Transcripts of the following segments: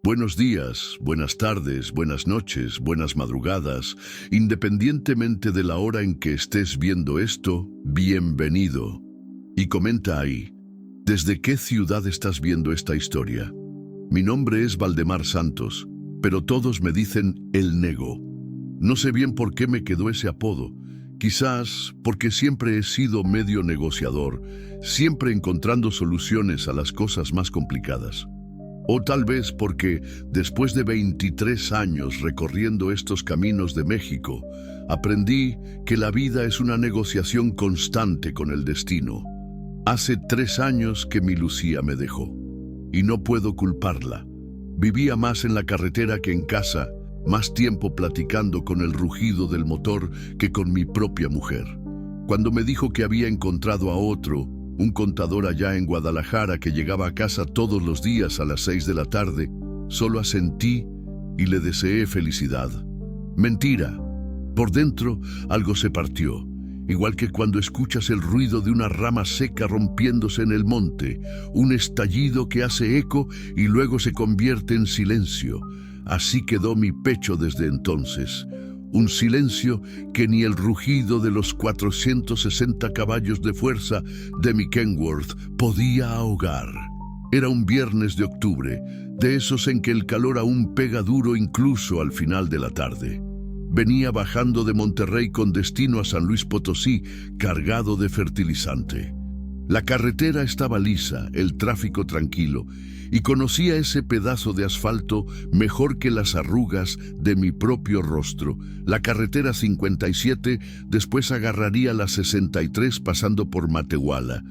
Buenos días, buenas tardes, buenas noches, buenas madrugadas. Independientemente de la hora en que estés viendo esto, bienvenido. Y comenta ahí, ¿desde qué ciudad estás viendo esta historia? Mi nombre es Valdemar Santos, pero todos me dicen El Nego. No sé bien por qué me quedó ese apodo. Quizás porque siempre he sido medio negociador, siempre encontrando soluciones a las cosas más complicadas. O tal vez porque, después de 23 años recorriendo estos caminos de México, aprendí que la vida es una negociación constante con el destino. Hace 3 años que mi Lucía me dejó, y no puedo culparla. Vivía más en la carretera que en casa, más tiempo platicando con el rugido del motor que con mi propia mujer. Cuando me dijo que había encontrado a otro, un contador allá en Guadalajara que llegaba a casa todos los días a las 6 de la tarde, solo asentí y le deseé felicidad. Mentira. Por dentro algo se partió, igual que cuando escuchas el ruido de una rama seca rompiéndose en el monte, un estallido que hace eco y luego se convierte en silencio. Así quedó mi pecho desde entonces. Un silencio que ni el rugido de los 460 caballos de fuerza de mi Kenworth podía ahogar. Era un viernes de octubre, de esos en que el calor aún pega duro incluso al final de la tarde. Venía bajando de Monterrey con destino a San Luis Potosí, cargado de fertilizante. La carretera estaba lisa, el tráfico tranquilo, y conocía ese pedazo de asfalto mejor que las arrugas de mi propio rostro. La carretera 57, después agarraría la 63 pasando por Matehuala.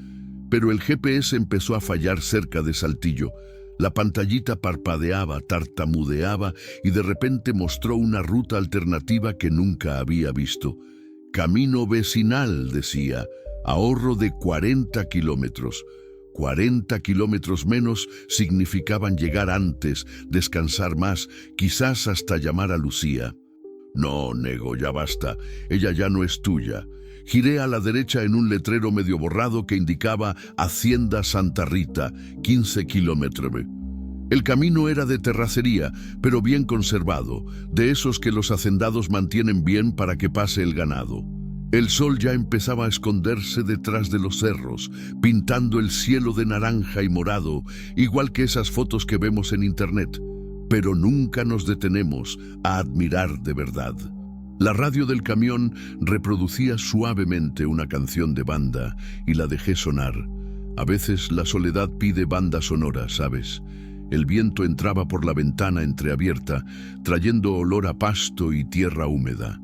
Pero el GPS empezó a fallar cerca de Saltillo. La pantallita parpadeaba, tartamudeaba y de repente mostró una ruta alternativa que nunca había visto. Camino vecinal, decía. Ahorro de 40 kilómetros. 40 kilómetros menos significaban llegar antes, descansar más, quizás hasta llamar a Lucía. No, Nego, ya basta. Ella ya no es tuya. Giré a la derecha en un letrero medio borrado que indicaba Hacienda Santa Rita, 15 kilómetros. El camino era de terracería, pero bien conservado, de esos que los hacendados mantienen bien para que pase el ganado. El sol ya empezaba a esconderse detrás de los cerros, pintando el cielo de naranja y morado, igual que esas fotos que vemos en internet. Pero nunca nos detenemos a admirar de verdad. La radio del camión reproducía suavemente una canción de banda y la dejé sonar. A veces la soledad pide banda sonora, ¿sabes? El viento entraba por la ventana entreabierta, trayendo olor a pasto y tierra húmeda.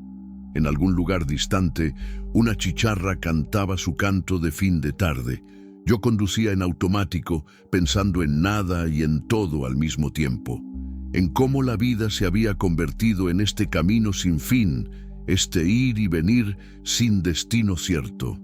En algún lugar distante, una chicharra cantaba su canto de fin de tarde. Yo conducía en automático, pensando en nada y en todo al mismo tiempo. En cómo la vida se había convertido en este camino sin fin, este ir y venir sin destino cierto.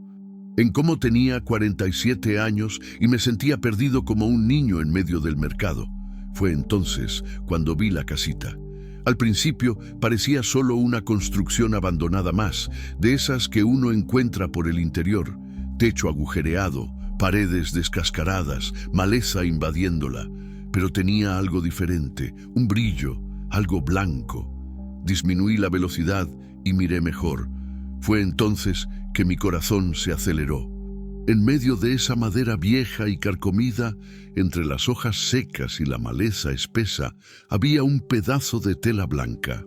En cómo tenía 47 años y me sentía perdido como un niño en medio del mercado. Fue entonces cuando vi la casita. Al principio parecía solo una construcción abandonada más, de esas que uno encuentra por el interior. Techo agujereado, paredes descascaradas, maleza invadiéndola. Pero tenía algo diferente, un brillo, algo blanco. Disminuí la velocidad y miré mejor. Fue entonces que mi corazón se aceleró. En medio de esa madera vieja y carcomida, entre las hojas secas y la maleza espesa, había un pedazo de tela blanca.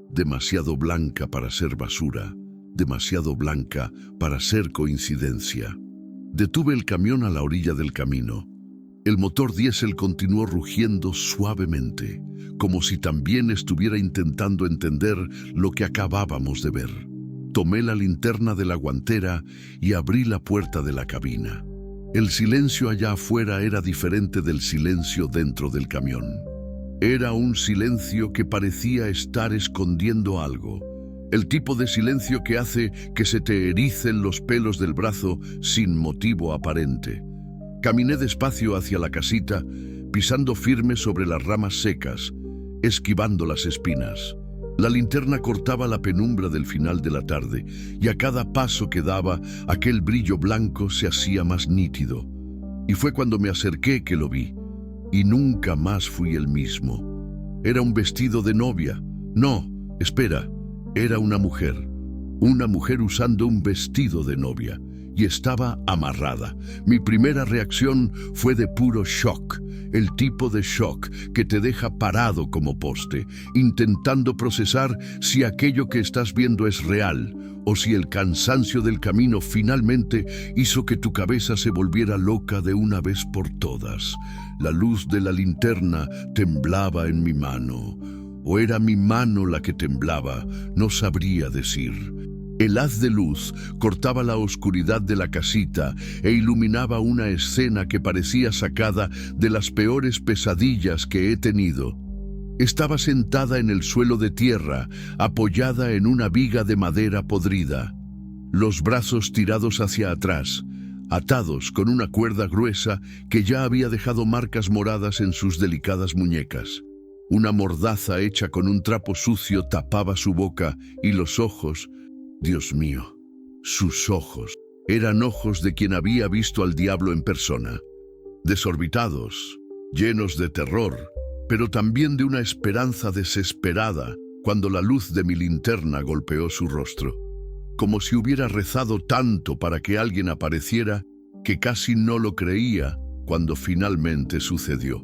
Demasiado blanca para ser basura, demasiado blanca para ser coincidencia. Detuve el camión a la orilla del camino. El motor diésel continuó rugiendo suavemente, como si también estuviera intentando entender lo que acabábamos de ver. Tomé la linterna de la guantera y abrí la puerta de la cabina. El silencio allá afuera era diferente del silencio dentro del camión. Era un silencio que parecía estar escondiendo algo. El tipo de silencio que hace que se te ericen los pelos del brazo sin motivo aparente. Caminé despacio hacia la casita, pisando firme sobre las ramas secas, esquivando las espinas. La linterna cortaba la penumbra del final de la tarde, y a cada paso que daba, aquel brillo blanco se hacía más nítido. Y fue cuando me acerqué que lo vi, y nunca más fui el mismo. Era un vestido de novia. No, espera, era una mujer. Una mujer usando un vestido de novia. Y estaba amarrada. Mi primera reacción fue de puro shock. El tipo de shock que te deja parado como poste, intentando procesar si aquello que estás viendo es real o si el cansancio del camino finalmente hizo que tu cabeza se volviera loca de una vez por todas. La luz de la linterna temblaba en mi mano. ¿O era mi mano la que temblaba? No sabría decir. El haz de luz cortaba la oscuridad de la casita e iluminaba una escena que parecía sacada de las peores pesadillas que he tenido. Estaba sentada en el suelo de tierra, apoyada en una viga de madera podrida, los brazos tirados hacia atrás, atados con una cuerda gruesa que ya había dejado marcas moradas en sus delicadas muñecas. Una mordaza hecha con un trapo sucio tapaba su boca y los ojos. Dios mío, sus ojos eran ojos de quien había visto al diablo en persona, desorbitados, llenos de terror, pero también de una esperanza desesperada cuando la luz de mi linterna golpeó su rostro, como si hubiera rezado tanto para que alguien apareciera que casi no lo creía cuando finalmente sucedió.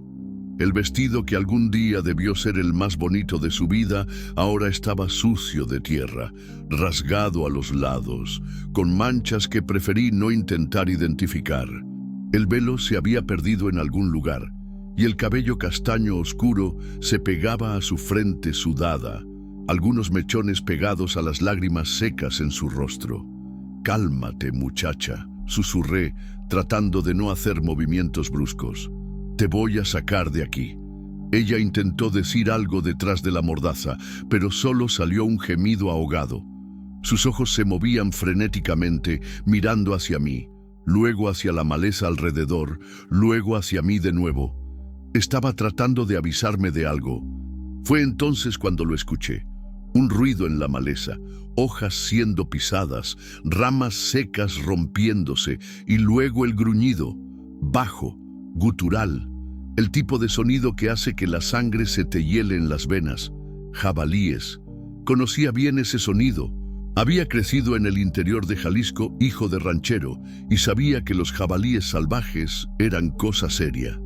El vestido que algún día debió ser el más bonito de su vida, ahora estaba sucio de tierra, rasgado a los lados, con manchas que preferí no intentar identificar. El velo se había perdido en algún lugar, y el cabello castaño oscuro se pegaba a su frente sudada, algunos mechones pegados a las lágrimas secas en su rostro. «Cálmate, muchacha», susurré, tratando de no hacer movimientos bruscos. «Te voy a sacar de aquí». Ella intentó decir algo detrás de la mordaza, pero solo salió un gemido ahogado. Sus ojos se movían frenéticamente, mirando hacia mí, luego hacia la maleza alrededor, luego hacia mí de nuevo. Estaba tratando de avisarme de algo. Fue entonces cuando lo escuché. Un ruido en la maleza, hojas siendo pisadas, ramas secas rompiéndose, y luego el gruñido, bajo, gutural, el tipo de sonido que hace que la sangre se te hiele en las venas. Jabalíes. Conocía bien ese sonido. Había crecido en el interior de Jalisco, hijo de ranchero, y sabía que los jabalíes salvajes eran cosa seria.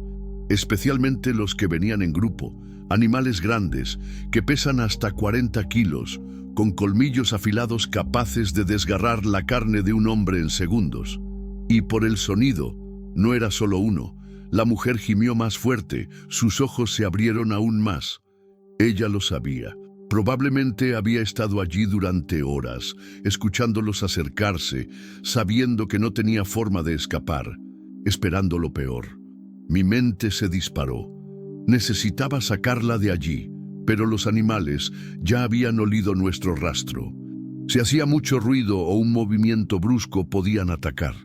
Especialmente los que venían en grupo, animales grandes, que pesan hasta 40 kilos, con colmillos afilados capaces de desgarrar la carne de un hombre en segundos. Y por el sonido, no era solo uno. La mujer gimió más fuerte, sus ojos se abrieron aún más. Ella lo sabía. Probablemente había estado allí durante horas, escuchándolos acercarse, sabiendo que no tenía forma de escapar, esperando lo peor. Mi mente se disparó. Necesitaba sacarla de allí, pero los animales ya habían olido nuestro rastro. Si hacía mucho ruido o un movimiento brusco, podían atacar.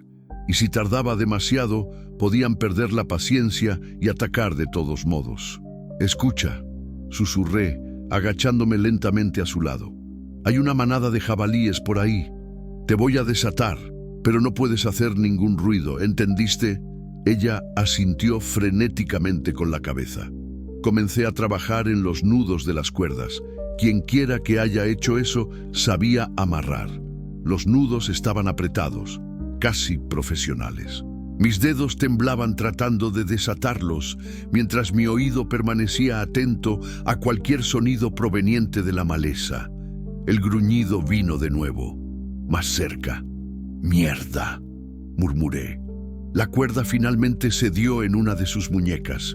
Y si tardaba demasiado, podían perder la paciencia y atacar de todos modos. «Escucha», susurré, agachándome lentamente a su lado. «Hay una manada de jabalíes por ahí. Te voy a desatar, pero no puedes hacer ningún ruido, ¿entendiste?» Ella asintió frenéticamente con la cabeza. Comencé a trabajar en los nudos de las cuerdas. Quienquiera que haya hecho eso sabía amarrar. Los nudos estaban apretados, casi profesionales. Mis dedos temblaban tratando de desatarlos, mientras mi oído permanecía atento a cualquier sonido proveniente de la maleza. El gruñido vino de nuevo, más cerca. «Mierda», murmuré. La cuerda finalmente cedió en una de sus muñecas.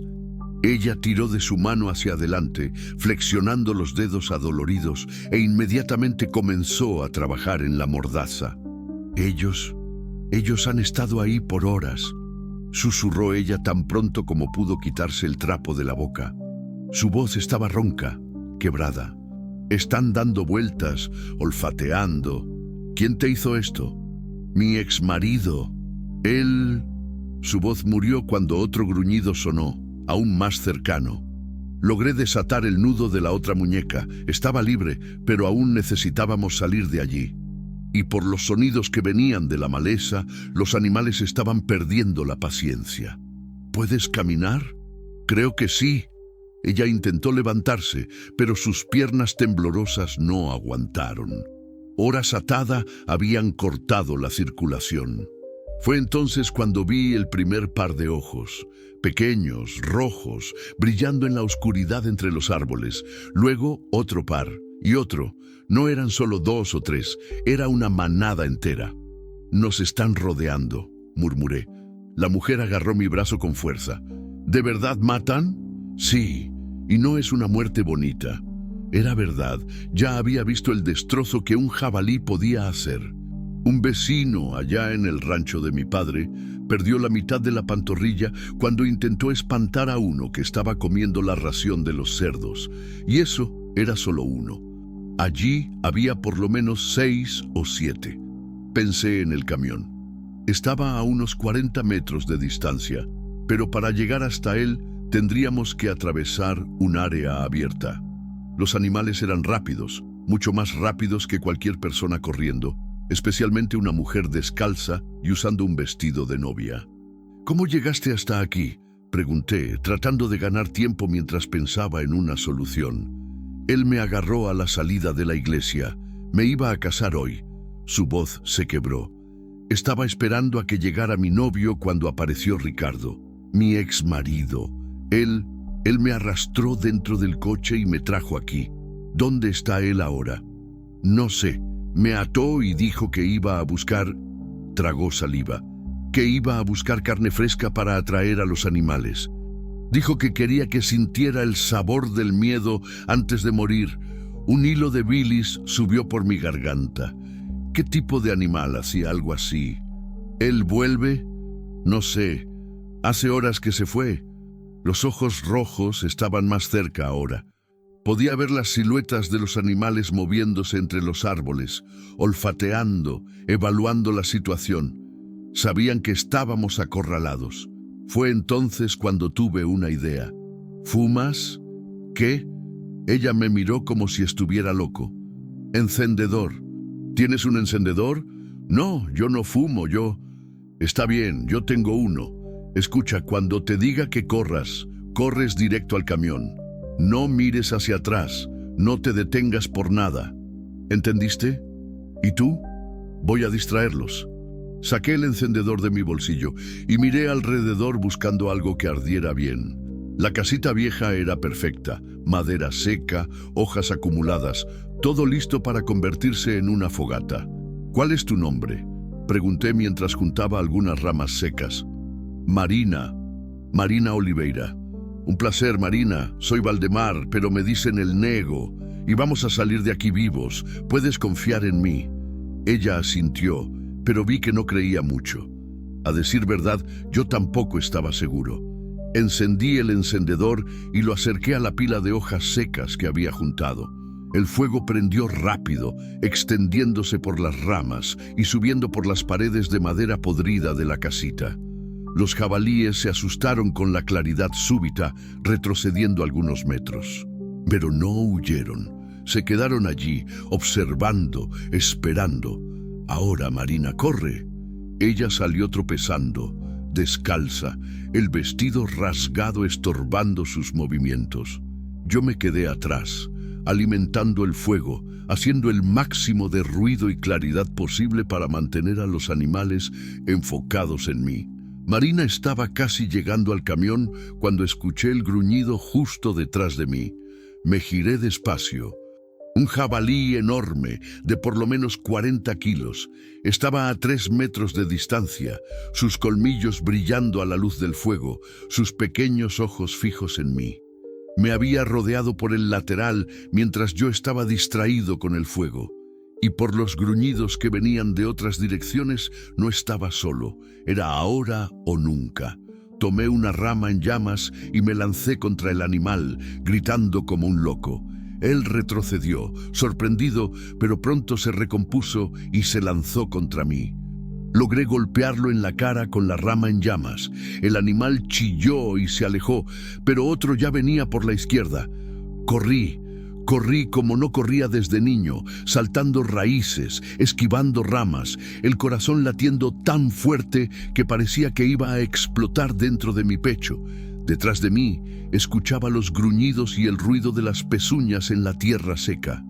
Ella tiró de su mano hacia adelante, flexionando los dedos adoloridos, e inmediatamente comenzó a trabajar en la mordaza. Ellos han estado ahí por horas», susurró ella tan pronto como pudo quitarse el trapo de la boca. Su voz estaba ronca, quebrada. «Están dando vueltas, olfateando. ¿Quién te hizo esto?» «Mi exmarido. Él...» Su voz murió cuando otro gruñido sonó, aún más cercano. Logré desatar el nudo de la otra muñeca. Estaba libre, pero aún necesitábamos salir de allí. Y por los sonidos que venían de la maleza, los animales estaban perdiendo la paciencia. «¿Puedes caminar?» «Creo que sí». Ella intentó levantarse, pero sus piernas temblorosas no aguantaron. Horas atada habían cortado la circulación. Fue entonces cuando vi el primer par de ojos, pequeños, rojos, brillando en la oscuridad entre los árboles. Luego otro par y otro. No eran solo 2 o 3, era una manada entera. «Nos están rodeando», murmuré. La mujer agarró mi brazo con fuerza. «¿De verdad matan?» «Sí, y no es una muerte bonita». Era verdad, ya había visto el destrozo que un jabalí podía hacer. Un vecino allá en el rancho de mi padre perdió la mitad de la pantorrilla cuando intentó espantar a uno que estaba comiendo la ración de los cerdos. Y eso era solo uno. Allí había por lo menos 6 o 7. Pensé en el camión. Estaba a unos 40 metros de distancia, pero para llegar hasta él tendríamos que atravesar un área abierta. Los animales eran rápidos, mucho más rápidos que cualquier persona corriendo, especialmente una mujer descalza y usando un vestido de novia. «¿Cómo llegaste hasta aquí?», pregunté, tratando de ganar tiempo mientras pensaba en una solución. Él me agarró a la salida de la iglesia. Me iba a casar hoy. Su voz se quebró. Estaba esperando a que llegara mi novio cuando apareció Ricardo, mi ex marido. Él me arrastró dentro del coche y me trajo aquí. ¿Dónde está él ahora? No sé. Me ató y dijo que iba a buscar... Tragó saliva. Que iba a buscar carne fresca para atraer a los animales. Dijo que quería que sintiera el sabor del miedo antes de morir. Un hilo de bilis subió por mi garganta. ¿Qué tipo de animal hacía algo así? ¿Él vuelve? No sé. Hace horas que se fue. Los ojos rojos estaban más cerca ahora. Podía ver las siluetas de los animales moviéndose entre los árboles, olfateando, evaluando la situación. Sabían que estábamos acorralados. Fue entonces cuando tuve una idea. ¿Fumas? ¿Qué? Ella me miró como si estuviera loco. Encendedor. ¿Tienes un encendedor? No, yo no fumo, yo... Está bien, yo tengo uno. Escucha, cuando te diga que corras, corres directo al camión. No mires hacia atrás, no te detengas por nada. ¿Entendiste? ¿Y tú? Voy a distraerlos. Saqué el encendedor de mi bolsillo y miré alrededor buscando algo que ardiera bien. La casita vieja era perfecta, madera seca, hojas acumuladas, todo listo para convertirse en una fogata. ¿Cuál es tu nombre?, pregunté mientras juntaba algunas ramas secas. Marina Oliveira. Un placer, Marina. Soy Valdemar, pero me dicen el Nego, y vamos a salir de aquí vivos. Puedes confiar en mí. Ella asintió, pero vi que no creía mucho. A decir verdad, yo tampoco estaba seguro. Encendí el encendedor y lo acerqué a la pila de hojas secas que había juntado. El fuego prendió rápido, extendiéndose por las ramas y subiendo por las paredes de madera podrida de la casita. Los jabalíes se asustaron con la claridad súbita, retrocediendo algunos metros. Pero no huyeron. Se quedaron allí, observando, esperando. Ahora, Marina, corre. Ella salió tropezando, descalza, el vestido rasgado estorbando sus movimientos. Yo me quedé atrás, alimentando el fuego, haciendo el máximo de ruido y claridad posible para mantener a los animales enfocados en mí. Marina estaba casi llegando al camión cuando escuché el gruñido justo detrás de mí. Me giré despacio. Un jabalí enorme, de por lo menos 40 kilos, estaba a 3 metros de distancia, sus colmillos brillando a la luz del fuego, sus pequeños ojos fijos en mí. Me había rodeado por el lateral mientras yo estaba distraído con el fuego. Y por los gruñidos que venían de otras direcciones, no estaba solo. Era ahora o nunca. Tomé una rama en llamas y me lancé contra el animal, gritando como un loco. Él retrocedió, sorprendido, pero pronto se recompuso y se lanzó contra mí. Logré golpearlo en la cara con la rama en llamas. El animal chilló y se alejó, pero otro ya venía por la izquierda. Corrí como no corría desde niño, saltando raíces, esquivando ramas, el corazón latiendo tan fuerte que parecía que iba a explotar dentro de mi pecho. Detrás de mí escuchaba los gruñidos y el ruido de las pezuñas en la tierra seca.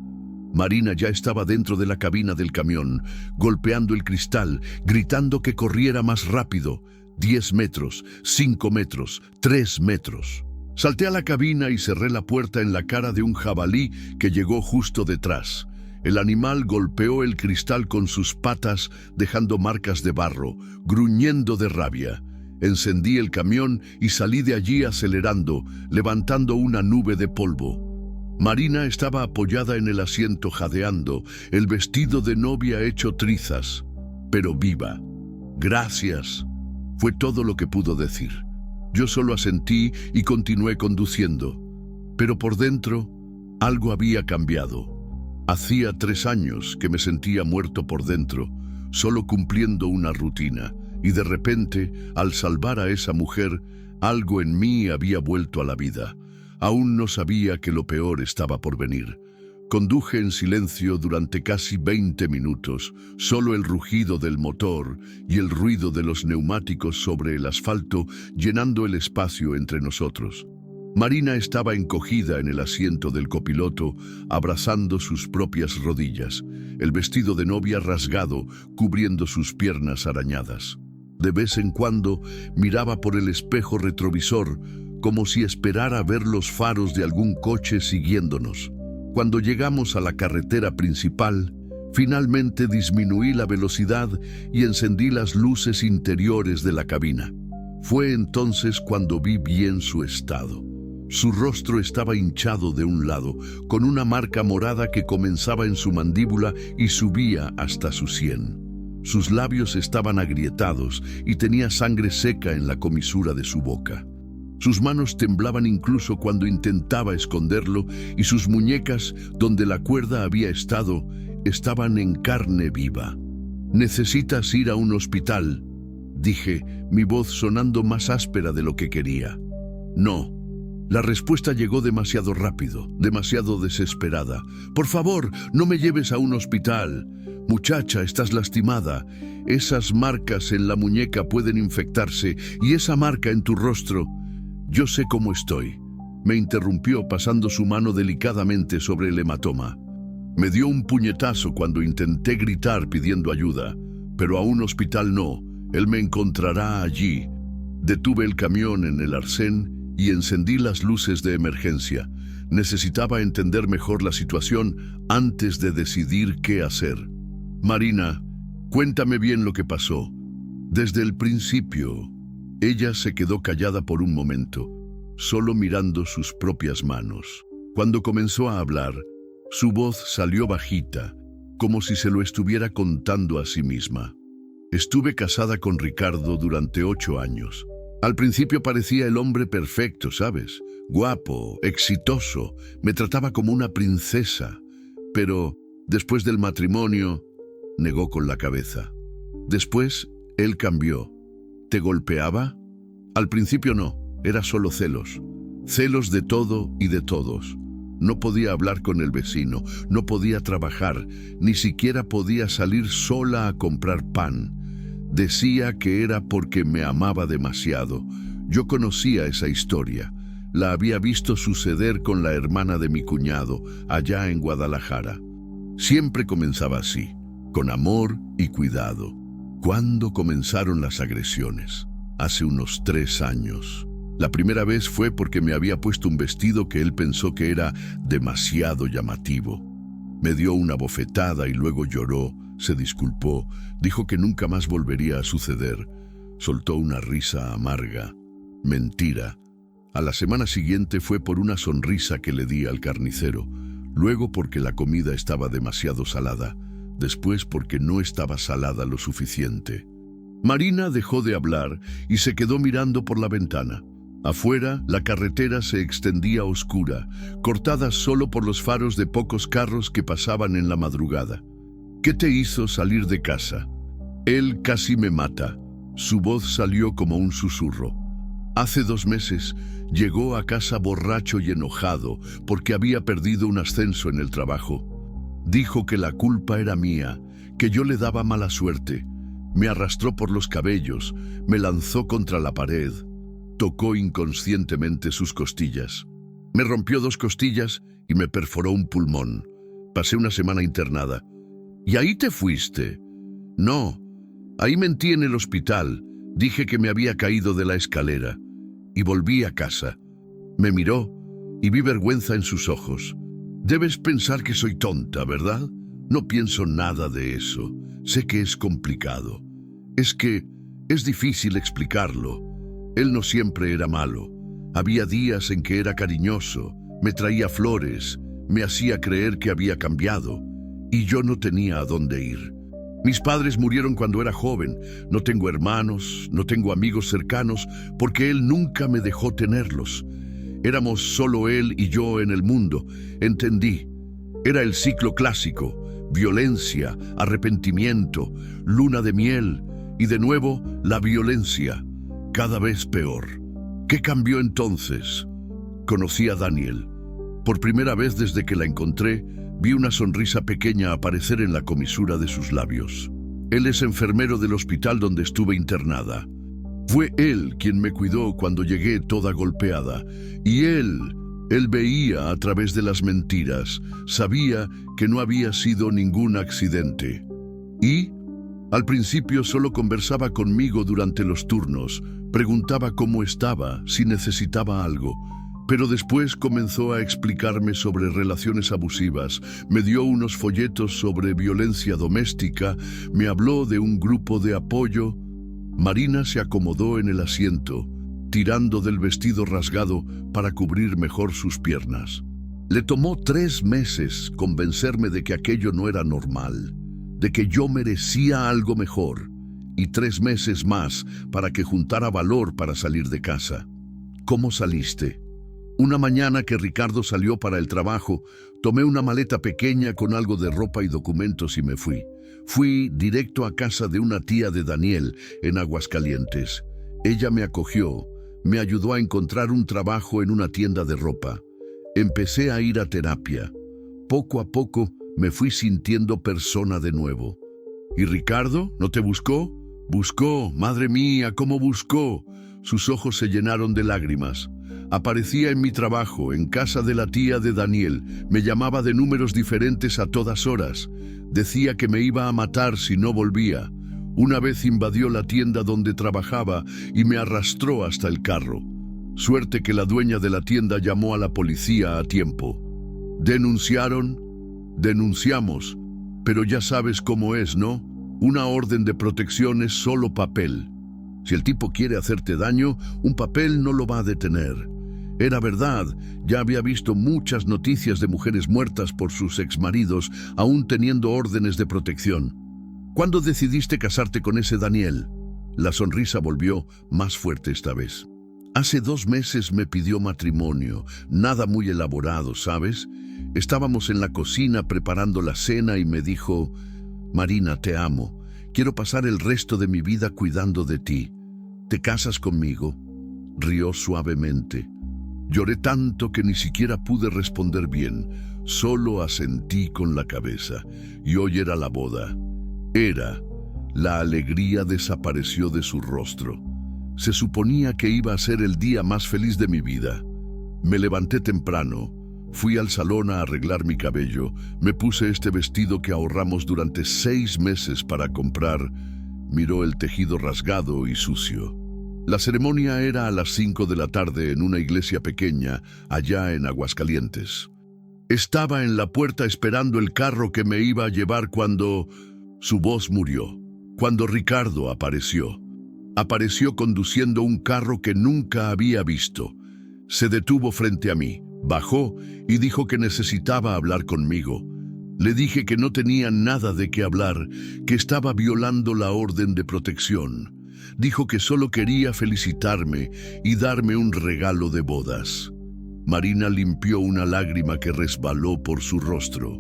Marina ya estaba dentro de la cabina del camión, golpeando el cristal, gritando que corriera más rápido. 10 metros, 5 metros, 3 metros. Salté a la cabina y cerré la puerta en la cara de un jabalí que llegó justo detrás. El animal golpeó el cristal con sus patas, dejando marcas de barro, gruñendo de rabia. Encendí el camión y salí de allí acelerando, levantando una nube de polvo. Marina estaba apoyada en el asiento jadeando, el vestido de novia hecho trizas, pero viva. Gracias, fue todo lo que pudo decir. Yo solo asentí y continué conduciendo, pero por dentro algo había cambiado. Hacía 3 años que me sentía muerto por dentro, solo cumpliendo una rutina, y de repente, al salvar a esa mujer, algo en mí había vuelto a la vida. Aún no sabía que lo peor estaba por venir. Conduje en silencio durante casi 20 minutos, solo el rugido del motor y el ruido de los neumáticos sobre el asfalto llenando el espacio entre nosotros. Marina estaba encogida en el asiento del copiloto, abrazando sus propias rodillas, el vestido de novia rasgado, cubriendo sus piernas arañadas. De vez en cuando miraba por el espejo retrovisor, como si esperara ver los faros de algún coche siguiéndonos. Cuando llegamos a la carretera principal, finalmente disminuí la velocidad y encendí las luces interiores de la cabina. Fue entonces cuando vi bien su estado. Su rostro estaba hinchado de un lado, con una marca morada que comenzaba en su mandíbula y subía hasta su sien. Sus labios estaban agrietados y tenía sangre seca en la comisura de su boca. Sus manos temblaban incluso cuando intentaba esconderlo y sus muñecas, donde la cuerda había estado, estaban en carne viva. «Necesitas ir a un hospital», dije, mi voz sonando más áspera de lo que quería. «No». La respuesta llegó demasiado rápido, demasiado desesperada. «Por favor, no me lleves a un hospital. Muchacha, estás lastimada. Esas marcas en la muñeca pueden infectarse y esa marca en tu rostro. Yo sé cómo estoy», me interrumpió pasando su mano delicadamente sobre el hematoma. Me dio un puñetazo cuando intenté gritar pidiendo ayuda, pero a un hospital no, él me encontrará allí. Detuve el camión en el arcén y encendí las luces de emergencia. Necesitaba entender mejor la situación antes de decidir qué hacer. «Marina, cuéntame bien lo que pasó. Desde el principio». Ella se quedó callada por un momento, solo mirando sus propias manos. Cuando comenzó a hablar, su voz salió bajita, como si se lo estuviera contando a sí misma. «Estuve casada con Ricardo durante 8 años. Al principio parecía el hombre perfecto, ¿sabes? Guapo, exitoso, me trataba como una princesa. Pero después del matrimonio», negó con la cabeza. «Después, él cambió. ¿Te golpeaba?» «Al principio no, era solo celos. Celos de todo y de todos. No podía hablar con el vecino, no podía trabajar, ni siquiera podía salir sola a comprar pan. Decía que era porque me amaba demasiado. Yo conocía esa historia. La había visto suceder con la hermana de mi cuñado, allá en Guadalajara. Siempre comenzaba así, con amor y cuidado. ¿Cuándo comenzaron las agresiones? Hace unos 3 años. La primera vez fue porque me había puesto un vestido que él pensó que era demasiado llamativo. Me dio una bofetada y luego lloró, se disculpó, dijo que nunca más volvería a suceder. Soltó una risa amarga. Mentira. A la semana siguiente fue por una sonrisa que le di al carnicero, luego porque la comida estaba demasiado salada, después porque no estaba salada lo suficiente. Marina dejó de hablar y se quedó mirando por la ventana. Afuera, la carretera se extendía oscura, cortada solo por los faros de pocos carros que pasaban en la madrugada. «¿Qué te hizo salir de casa?» «Él casi me mata». Su voz salió como un susurro. «Hace 2 meses llegó a casa borracho y enojado porque había perdido un ascenso en el trabajo. Dijo que la culpa era mía, que yo le daba mala suerte. Me arrastró por los cabellos, me lanzó contra la pared. tocó inconscientemente sus costillas. Me rompió 2 costillas y me perforó un pulmón. Pasé una semana internada. ¿Y ahí te fuiste? No, ahí mentí en el hospital. Dije que me había caído de la escalera y volví a casa. Me miró y vi vergüenza en sus ojos. Debes pensar que soy tonta, ¿verdad? No pienso nada de eso. Sé que es complicado. Es que es difícil explicarlo. Él no siempre era malo. Había días en que era cariñoso, me traía flores, me hacía creer que había cambiado, y yo no tenía a dónde ir. Mis padres murieron cuando era joven. No tengo hermanos, no tengo amigos cercanos, porque él nunca me dejó tenerlos. Éramos solo él y yo en el mundo. Entendí. Era el ciclo clásico: violencia, arrepentimiento, luna de miel, y de nuevo la violencia, cada vez peor. ¿Qué cambió entonces? Conocí a Daniel. Por primera vez desde que la encontré, vi una sonrisa pequeña aparecer en la comisura de sus labios. Él es enfermero del hospital donde estuve internada. Fue él quien me cuidó cuando llegué toda golpeada. Y él veía a través de las mentiras. Sabía que no había sido ningún accidente. Y al principio solo conversaba conmigo durante los turnos. Preguntaba cómo estaba, si necesitaba algo. Pero después comenzó a explicarme sobre relaciones abusivas, me dio unos folletos sobre violencia doméstica, me habló de un grupo de apoyo. Marina se acomodó en el asiento, tirando del vestido rasgado para cubrir mejor sus piernas. Le tomó 3 meses convencerme de que aquello no era normal, de que yo merecía algo mejor, y 3 meses más para que juntara valor para salir de casa. ¿Cómo saliste? Una mañana que Ricardo salió para el trabajo, tomé una maleta pequeña con algo de ropa y documentos y me fui. Fui directo a casa de una tía de Daniel en Aguascalientes. Ella me acogió, me ayudó a encontrar un trabajo en una tienda de ropa. Empecé a ir a terapia. Poco a poco me fui sintiendo persona de nuevo. ¿Y Ricardo no te buscó? Buscó, madre mía, ¿cómo buscó? Sus ojos se llenaron de lágrimas. Aparecía en mi trabajo, en casa de la tía de Daniel. Me llamaba de números diferentes a todas horas. Decía que me iba a matar si no volvía. Una vez invadió la tienda donde trabajaba y me arrastró hasta el carro. Suerte que la dueña de la tienda llamó a la policía a tiempo. ¿Denunciaron? Denunciamos. Pero ya sabes cómo es, ¿no? Una orden de protección es solo papel. Si el tipo quiere hacerte daño, un papel no lo va a detener. Era verdad, ya había visto muchas noticias de mujeres muertas por sus exmaridos, aún teniendo órdenes de protección. ¿Cuándo decidiste casarte con ese Daniel? La sonrisa volvió más fuerte esta vez. Hace 2 meses me pidió matrimonio, nada muy elaborado, ¿sabes? Estábamos en la cocina preparando la cena y me dijo: Marina, te amo. Quiero pasar el resto de mi vida cuidando de ti. ¿Te casas conmigo? Rió suavemente. Lloré tanto que ni siquiera pude responder bien. Solo asentí con la cabeza. Y hoy era la boda. La alegría desapareció de su rostro. Se suponía que iba a ser el día más feliz de mi vida. Me levanté temprano. Fui al salón a arreglar mi cabello. Me puse este vestido que ahorramos durante 6 meses para comprar. Miró el tejido rasgado y sucio. La ceremonia era a las 5 de la tarde en una iglesia pequeña, allá en Aguascalientes. Estaba en la puerta esperando el carro que me iba a llevar cuando su voz murió. Cuando Ricardo apareció. Apareció conduciendo un carro que nunca había visto. Se detuvo frente a mí. Bajó y dijo que necesitaba hablar conmigo. Le dije que no tenía nada de qué hablar, que estaba violando la orden de protección. Dijo que solo quería felicitarme y darme un regalo de bodas. Marina limpió una lágrima que resbaló por su rostro.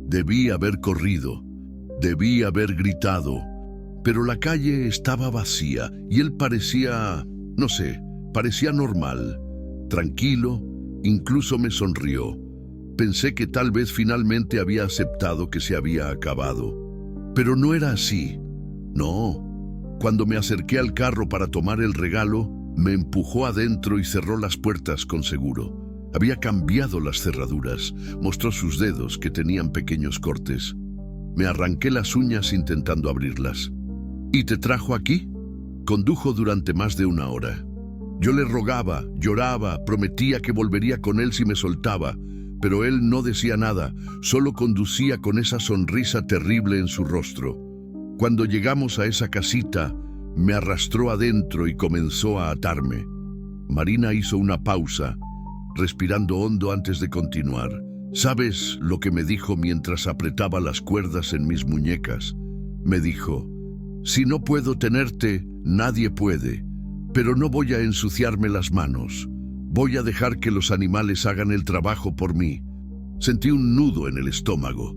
Debí haber corrido, debí haber gritado, pero la calle estaba vacía y él parecía, no sé, parecía normal, tranquilo. Incluso me sonrió. Pensé que tal vez finalmente había aceptado que se había acabado. Pero no era así. No. Cuando me acerqué al carro para tomar el regalo, Me empujó adentro y cerró las puertas con seguro. Había cambiado las cerraduras. Mostró sus dedos, que tenían pequeños cortes. Me arranqué las uñas intentando abrirlas. ¿Y te trajo aquí? Condujo durante más de 1 hora. Yo le rogaba, lloraba, prometía que volvería con él si me soltaba, pero él no decía nada, solo conducía con esa sonrisa terrible en su rostro. Cuando llegamos a esa casita, me arrastró adentro y comenzó a atarme. Marina hizo una pausa, respirando hondo antes de continuar. ¿Sabes lo que me dijo mientras apretaba las cuerdas en mis muñecas? Me dijo: si no puedo tenerte, nadie puede, pero no voy a ensuciarme las manos. Voy a dejar que los animales hagan el trabajo por mí. Sentí un nudo en el estómago.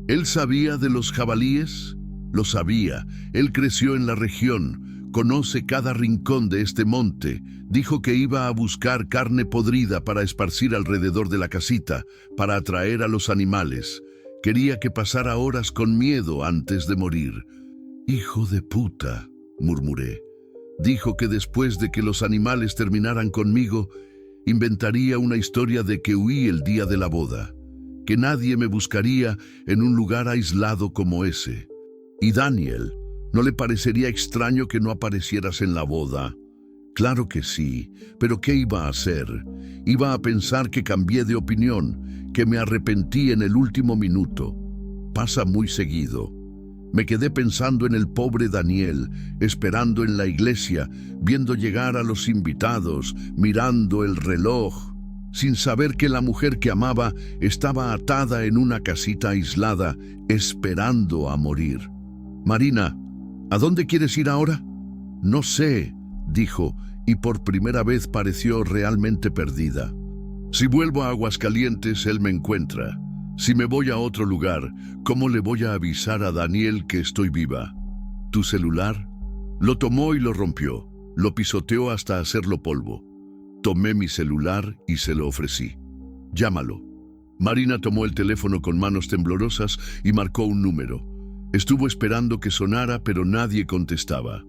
¿Él sabía de los jabalíes? Lo sabía. Él creció en la región, conoce cada rincón de este monte. Dijo que iba a buscar carne podrida para esparcir alrededor de la casita, para atraer a los animales. Quería que pasara horas con miedo antes de morir. «Hijo de puta», murmuré. Dijo que después de que los animales terminaran conmigo, inventaría una historia de que huí el día de la boda, que nadie me buscaría en un lugar aislado como ese. ¿Y Daniel? ¿No le parecería extraño que no aparecieras en la boda? Claro que sí, pero ¿qué iba a hacer? Iba a pensar que cambié de opinión, que me arrepentí en el último minuto. Pasa muy seguido. Me quedé pensando en el pobre Daniel, esperando en la iglesia, viendo llegar a los invitados, mirando el reloj, sin saber que la mujer que amaba estaba atada en una casita aislada, esperando a morir. «Marina, ¿a dónde quieres ir ahora?» «No sé», dijo, y por primera vez pareció realmente perdida. «Si vuelvo a Aguascalientes, él me encuentra. Si me voy a otro lugar, ¿cómo le voy a avisar a Daniel que estoy viva?» «¿Tu celular?» Lo tomó y lo rompió. Lo pisoteó hasta hacerlo polvo. Tomé mi celular y se lo ofrecí. «Llámalo». Marina tomó el teléfono con manos temblorosas y marcó un número. Estuvo esperando que sonara, pero nadie contestaba.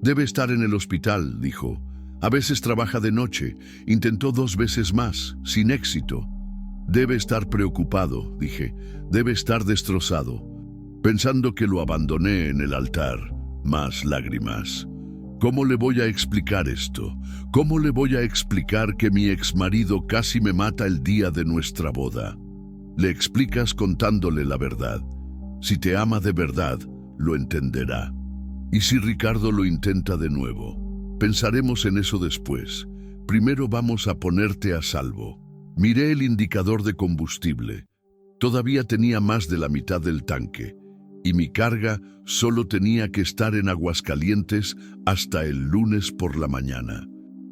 «Debe estar en el hospital», dijo. «A veces trabaja de noche. Intentó 2 veces más, sin éxito». «Debe estar preocupado», dije. «Debe estar destrozado». Pensando que lo abandoné en el altar. Más lágrimas. ¿Cómo le voy a explicar esto? ¿Cómo le voy a explicar que mi exmarido casi me mata el día de nuestra boda? Le explicas contándole la verdad. Si te ama de verdad, lo entenderá. ¿Y si Ricardo lo intenta de nuevo? Pensaremos en eso después. Primero vamos a ponerte a salvo. Miré el indicador de combustible. Todavía tenía más de la mitad del tanque, y mi carga solo tenía que estar en Aguascalientes hasta el lunes por la mañana.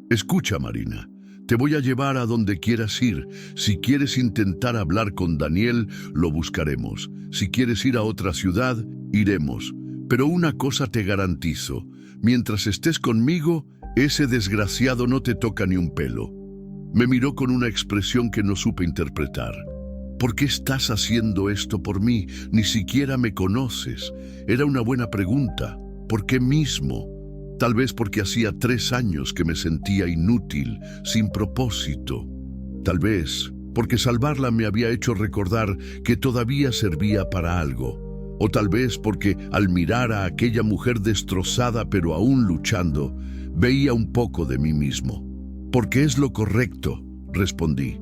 «Escucha, Marina, te voy a llevar a donde quieras ir. Si quieres intentar hablar con Daniel, lo buscaremos. Si quieres ir a otra ciudad, iremos. Pero una cosa te garantizo, mientras estés conmigo, ese desgraciado no te toca ni un pelo». Me miró con una expresión que no supe interpretar. «¿Por qué estás haciendo esto por mí? Ni siquiera me conoces». Era una buena pregunta. ¿Por qué mismo? Tal vez porque hacía 3 años que me sentía inútil, sin propósito. Tal vez porque salvarla me había hecho recordar que todavía servía para algo. O tal vez porque al mirar a aquella mujer destrozada pero aún luchando, veía un poco de mí mismo. «Porque es lo correcto», respondí.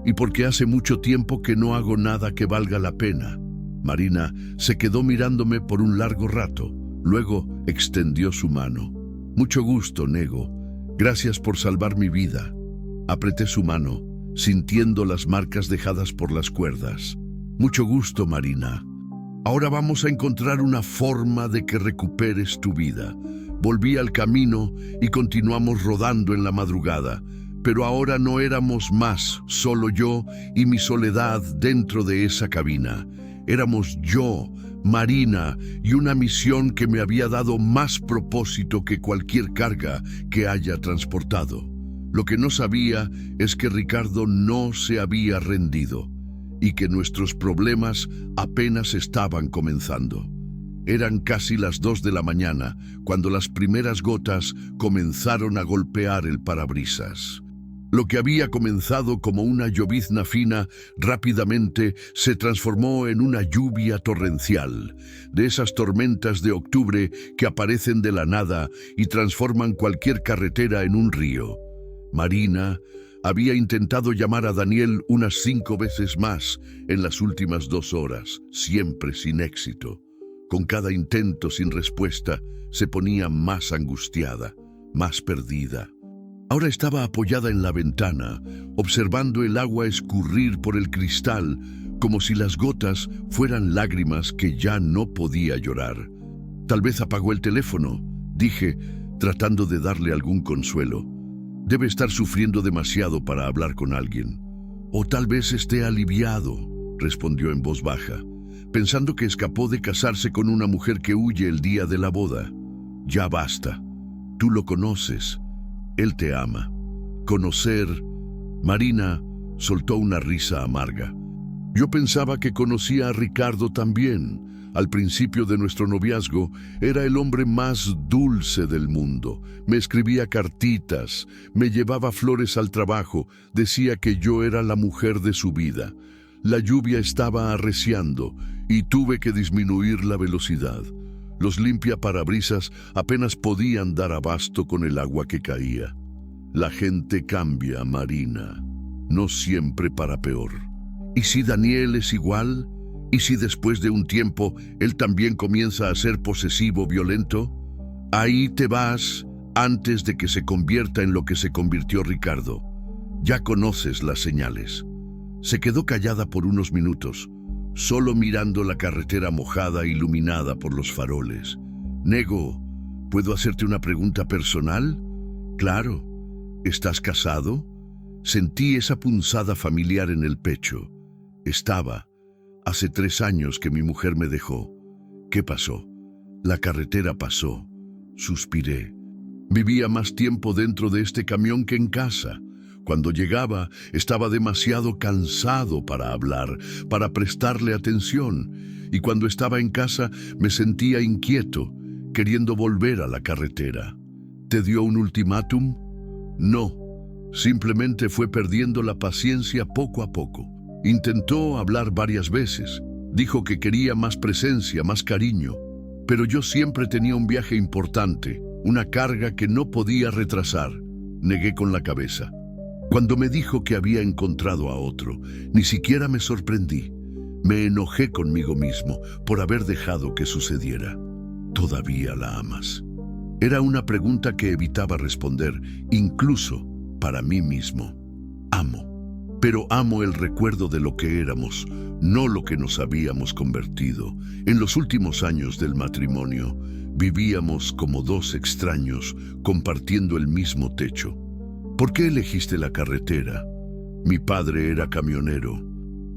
«Y porque hace mucho tiempo que no hago nada que valga la pena». Marina se quedó mirándome por un largo rato. Luego extendió su mano. «Mucho gusto, Nego. Gracias por salvar mi vida». Apreté su mano, sintiendo las marcas dejadas por las cuerdas. «Mucho gusto, Marina. Ahora vamos a encontrar una forma de que recuperes tu vida». Volví al camino y continuamos rodando en la madrugada, pero ahora no éramos más, solo yo y mi soledad dentro de esa cabina. Éramos yo, Marina, y una misión que me había dado más propósito que cualquier carga que haya transportado. Lo que no sabía es que Ricardo no se había rendido y que nuestros problemas apenas estaban comenzando. Eran casi las 2 de la mañana cuando las primeras gotas comenzaron a golpear el parabrisas. Lo que había comenzado como una llovizna fina rápidamente se transformó en una lluvia torrencial, de esas tormentas de octubre que aparecen de la nada y transforman cualquier carretera en un río. Marina había intentado llamar a Daniel unas 5 veces más en las últimas 2 horas, siempre sin éxito. Con cada intento sin respuesta, se ponía más angustiada, más perdida. Ahora estaba apoyada en la ventana, observando el agua escurrir por el cristal, como si las gotas fueran lágrimas que ya no podía llorar. Tal vez apagó el teléfono, dije, tratando de darle algún consuelo. Debe estar sufriendo demasiado para hablar con alguien. O tal vez esté aliviado, respondió en voz baja, pensando que escapó de casarse con una mujer que huye el día de la boda. Ya basta. Tú lo conoces. Él te ama. Conocer... Marina soltó una risa amarga. Yo pensaba que conocía a Ricardo también. Al principio de nuestro noviazgo, era el hombre más dulce del mundo. Me escribía cartitas, me llevaba flores al trabajo, decía que yo era la mujer de su vida. La lluvia estaba arreciando y tuve que disminuir la velocidad. Los limpiaparabrisas apenas podían dar abasto con el agua que caía. La gente cambia, Marina, no siempre para peor. ¿Y si Daniel es igual? ¿Y si después de un tiempo él también comienza a ser posesivo, violento? Ahí te vas antes de que se convierta en lo que se convirtió Ricardo. Ya conoces las señales. Se quedó callada por unos minutos, solo mirando la carretera mojada iluminada por los faroles. Nego, ¿puedo hacerte una pregunta personal? Claro. ¿Estás casado? Sentí esa punzada familiar en el pecho. Estaba. Hace 3 años que mi mujer me dejó. ¿Qué pasó? La carretera pasó. Suspiré. Vivía más tiempo dentro de este camión que en casa. Cuando llegaba, estaba demasiado cansado para hablar, para prestarle atención. Y cuando estaba en casa, me sentía inquieto, queriendo volver a la carretera. ¿Te dio un ultimátum? No. Simplemente fue perdiendo la paciencia poco a poco. Intentó hablar varias veces. Dijo que quería más presencia, más cariño. Pero yo siempre tenía un viaje importante, una carga que no podía retrasar. Negué con la cabeza. Cuando me dijo que había encontrado a otro, ni siquiera me sorprendí. Me enojé conmigo mismo por haber dejado que sucediera. ¿Todavía la amas? Era una pregunta que evitaba responder, incluso para mí mismo. Amo. Pero amo el recuerdo de lo que éramos, no lo que nos habíamos convertido. En los últimos años del matrimonio, vivíamos como 2 extraños compartiendo el mismo techo. ¿Por qué elegiste la carretera? Mi padre era camionero.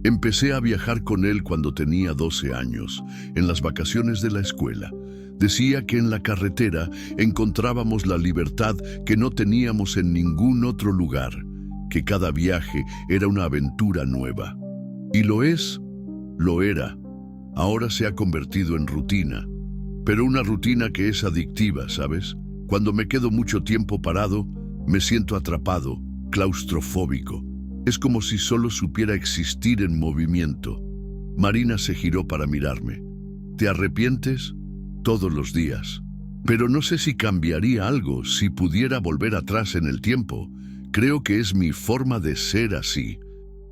Empecé a viajar con él cuando tenía 12 años, en las vacaciones de la escuela. Decía que en la carretera encontrábamos la libertad que no teníamos en ningún otro lugar, que cada viaje era una aventura nueva. Y lo es, lo era. Ahora se ha convertido en rutina, pero una rutina que es adictiva, ¿sabes? Cuando me quedo mucho tiempo parado, me siento atrapado, claustrofóbico. Es como si solo supiera existir en movimiento. Marina se giró para mirarme. ¿Te arrepientes? Todos los días. Pero no sé si cambiaría algo si pudiera volver atrás en el tiempo. Creo que es mi forma de ser así.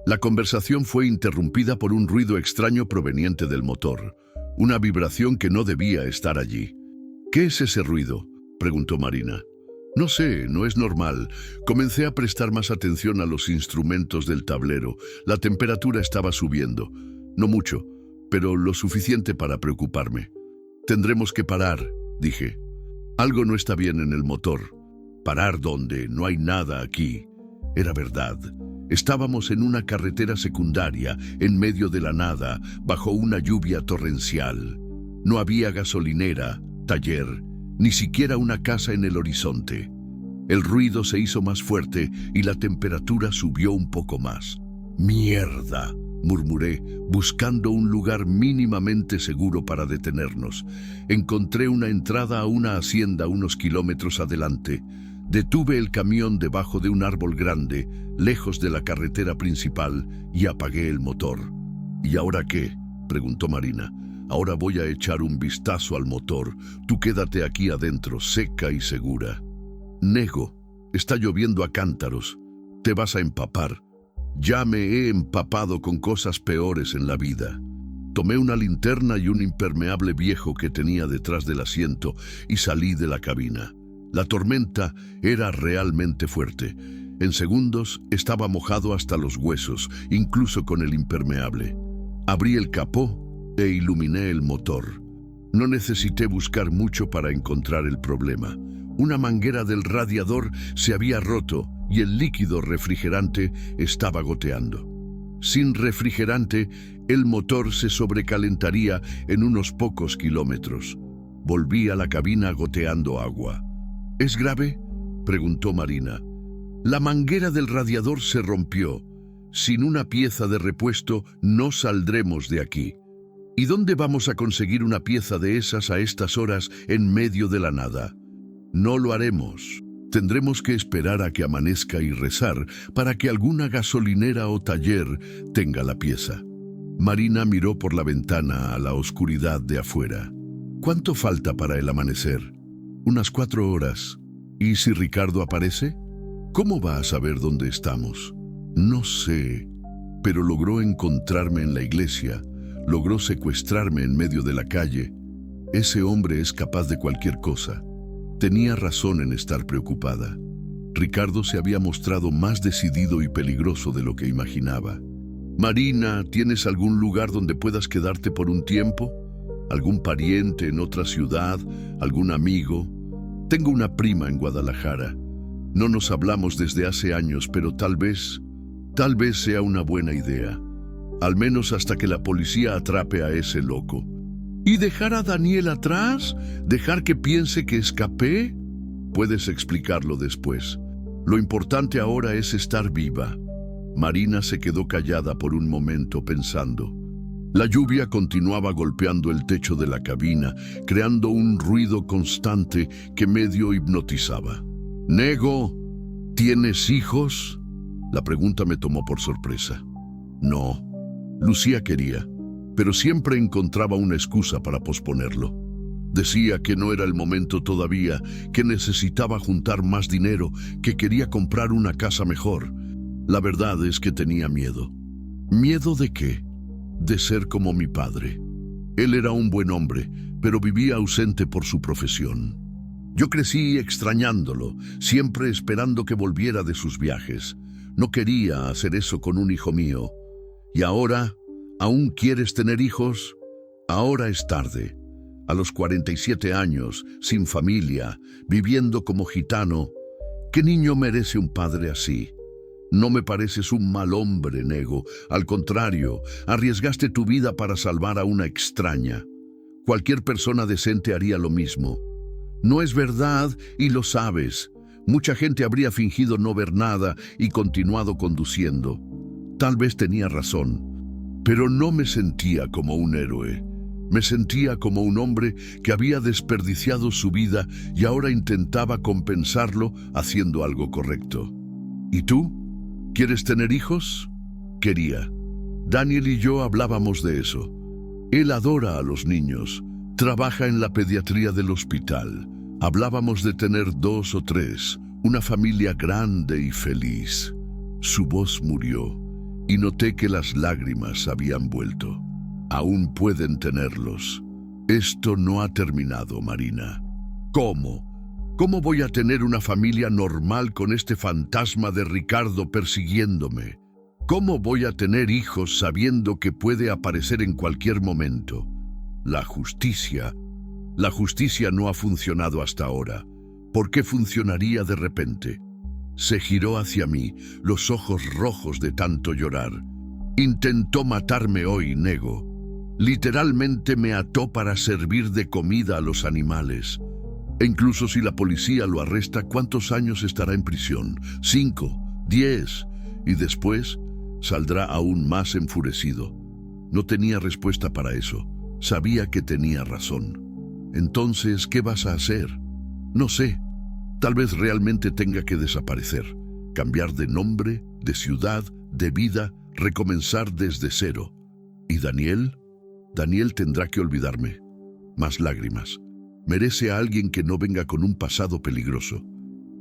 La conversación fue interrumpida por un ruido extraño proveniente del motor. Una vibración que no debía estar allí. ¿Qué es ese ruido?, preguntó Marina. No sé, no es normal. Comencé a prestar más atención a los instrumentos del tablero. La temperatura estaba subiendo. No mucho, pero lo suficiente para preocuparme. Tendremos que parar, dije. Algo no está bien en el motor. ¿Parar dónde? No hay nada aquí. Era verdad. Estábamos en una carretera secundaria, en medio de la nada, bajo una lluvia torrencial. No había gasolinera, taller, ni siquiera una casa en el horizonte. El ruido se hizo más fuerte y la temperatura subió un poco más. ¡Mierda!, murmuré, buscando un lugar mínimamente seguro para detenernos. Encontré una entrada a una hacienda unos kilómetros adelante. Detuve el camión debajo de un árbol grande, lejos de la carretera principal, y apagué el motor. ¿Y ahora qué?, preguntó Marina. Ahora voy a echar un vistazo al motor. Tú quédate aquí adentro, seca y segura. Nego, está lloviendo a cántaros. Te vas a empapar. Ya me he empapado con cosas peores en la vida. Tomé una linterna y un impermeable viejo que tenía detrás del asiento y salí de la cabina. La tormenta era realmente fuerte. En segundos estaba mojado hasta los huesos, incluso con el impermeable. Abrí el capó e iluminé el motor. No necesité buscar mucho para encontrar el problema. Una manguera del radiador se había roto y el líquido refrigerante estaba goteando. Sin refrigerante, el motor se sobrecalentaría en unos pocos kilómetros. Volví a la cabina goteando agua. ¿Es grave?, preguntó Marina. La manguera del radiador se rompió. Sin una pieza de repuesto no saldremos de aquí. ¿Y dónde vamos a conseguir una pieza de esas a estas horas en medio de la nada? No lo haremos. Tendremos que esperar a que amanezca y rezar para que alguna gasolinera o taller tenga la pieza. Marina miró por la ventana a la oscuridad de afuera. ¿Cuánto falta para el amanecer? Unas 4 horas. ¿Y si Ricardo aparece? ¿Cómo va a saber dónde estamos? No sé, pero logró encontrarme en la iglesia, logró secuestrarme en medio de la calle. Ese hombre es capaz de cualquier cosa. Tenía razón en estar preocupada. Ricardo se había mostrado más decidido y peligroso de lo que imaginaba. Marina, ¿tienes algún lugar donde puedas quedarte por un tiempo? ¿Algún pariente en otra ciudad? ¿Algún amigo? Tengo una prima en Guadalajara. No nos hablamos desde hace años, pero tal vez sea una buena idea. Al menos hasta que la policía atrape a ese loco. ¿Y dejar a Daniel atrás? ¿Dejar que piense que escapé? Puedes explicarlo después. Lo importante ahora es estar viva. Marina se quedó callada por un momento pensando. La lluvia continuaba golpeando el techo de la cabina, creando un ruido constante que medio hipnotizaba. «Nego, ¿tienes hijos?». La pregunta me tomó por sorpresa. No, Lucía quería, pero siempre encontraba una excusa para posponerlo. Decía que no era el momento todavía, que necesitaba juntar más dinero, que quería comprar una casa mejor. La verdad es que tenía miedo. ¿Miedo de qué? De ser como mi padre. Él era un buen hombre, pero vivía ausente por su profesión. Yo crecí extrañándolo, siempre esperando que volviera de sus viajes. No quería hacer eso con un hijo mío. ¿Y ahora? ¿Aún quieres tener hijos? Ahora es tarde. A los 47 años, sin familia, viviendo como gitano, ¿qué niño merece un padre así? No me pareces un mal hombre, Nego. Al contrario, arriesgaste tu vida para salvar a una extraña. Cualquier persona decente haría lo mismo. No es verdad y lo sabes. Mucha gente habría fingido no ver nada y continuado conduciendo. Tal vez tenía razón, pero no me sentía como un héroe. Me sentía como un hombre que había desperdiciado su vida y ahora intentaba compensarlo haciendo algo correcto. ¿Y tú? ¿Quieres tener hijos? Quería. Daniel y yo hablábamos de eso. Él adora a los niños. Trabaja en la pediatría del hospital. Hablábamos de tener 2 o 3, una familia grande y feliz. Su voz murió y noté que las lágrimas habían vuelto. Aún pueden tenerlos. Esto no ha terminado, Marina. ¿Cómo? ¿Cómo voy a tener una familia normal con este fantasma de Ricardo persiguiéndome? ¿Cómo voy a tener hijos sabiendo que puede aparecer en cualquier momento? La justicia no ha funcionado hasta ahora. ¿Por qué funcionaría de repente? Se giró hacia mí, los ojos rojos de tanto llorar. Intentó matarme hoy, Nego. Literalmente me ató para servir de comida a los animales. E incluso si la policía lo arresta, ¿cuántos años estará en prisión? 5, 10. Y después saldrá aún más enfurecido. No tenía respuesta para eso. Sabía que tenía razón. Entonces, ¿qué vas a hacer? No sé. Tal vez realmente tenga que desaparecer. Cambiar de nombre, de ciudad, de vida, recomenzar desde cero. ¿Y Daniel? Daniel tendrá que olvidarme. Más lágrimas. Merece a alguien que no venga con un pasado peligroso.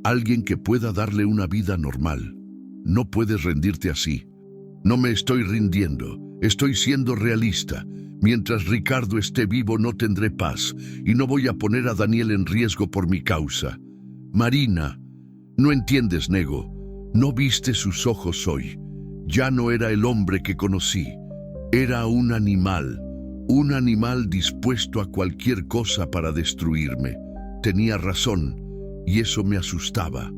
Alguien que pueda darle una vida normal. No puedes rendirte así. No me estoy rindiendo. Estoy siendo realista. Mientras Ricardo esté vivo no tendré paz y no voy a poner a Daniel en riesgo por mi causa. Marina, no entiendes, Nego. No viste sus ojos hoy. Ya no era el hombre que conocí. Era un animal dispuesto a cualquier cosa para destruirme. Tenía razón y eso me asustaba.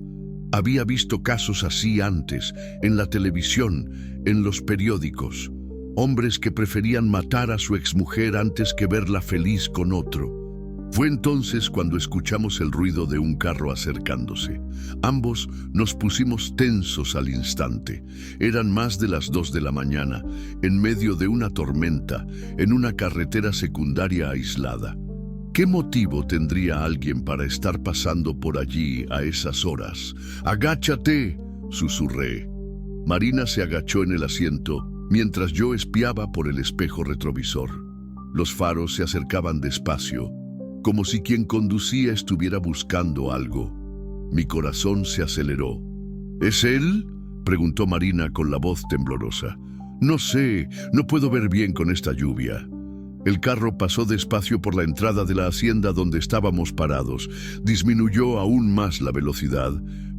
Había visto casos así antes, en la televisión, en los periódicos. Hombres que preferían matar a su exmujer antes que verla feliz con otro. Fue entonces cuando escuchamos el ruido de un carro acercándose. Ambos nos pusimos tensos al instante. Eran más de las 2 de la mañana, en medio de una tormenta, en una carretera secundaria aislada. ¿Qué motivo tendría alguien para estar pasando por allí a esas horas? ¡Agáchate!, susurré. Marina se agachó en el asiento mientras yo espiaba por el espejo retrovisor. Los faros se acercaban despacio, como si quien conducía estuviera buscando algo. Mi corazón se aceleró. ¿Es él?, preguntó Marina con la voz temblorosa. No sé, no puedo ver bien con esta lluvia. El carro pasó despacio por la entrada de la hacienda donde estábamos parados. Disminuyó aún más la velocidad,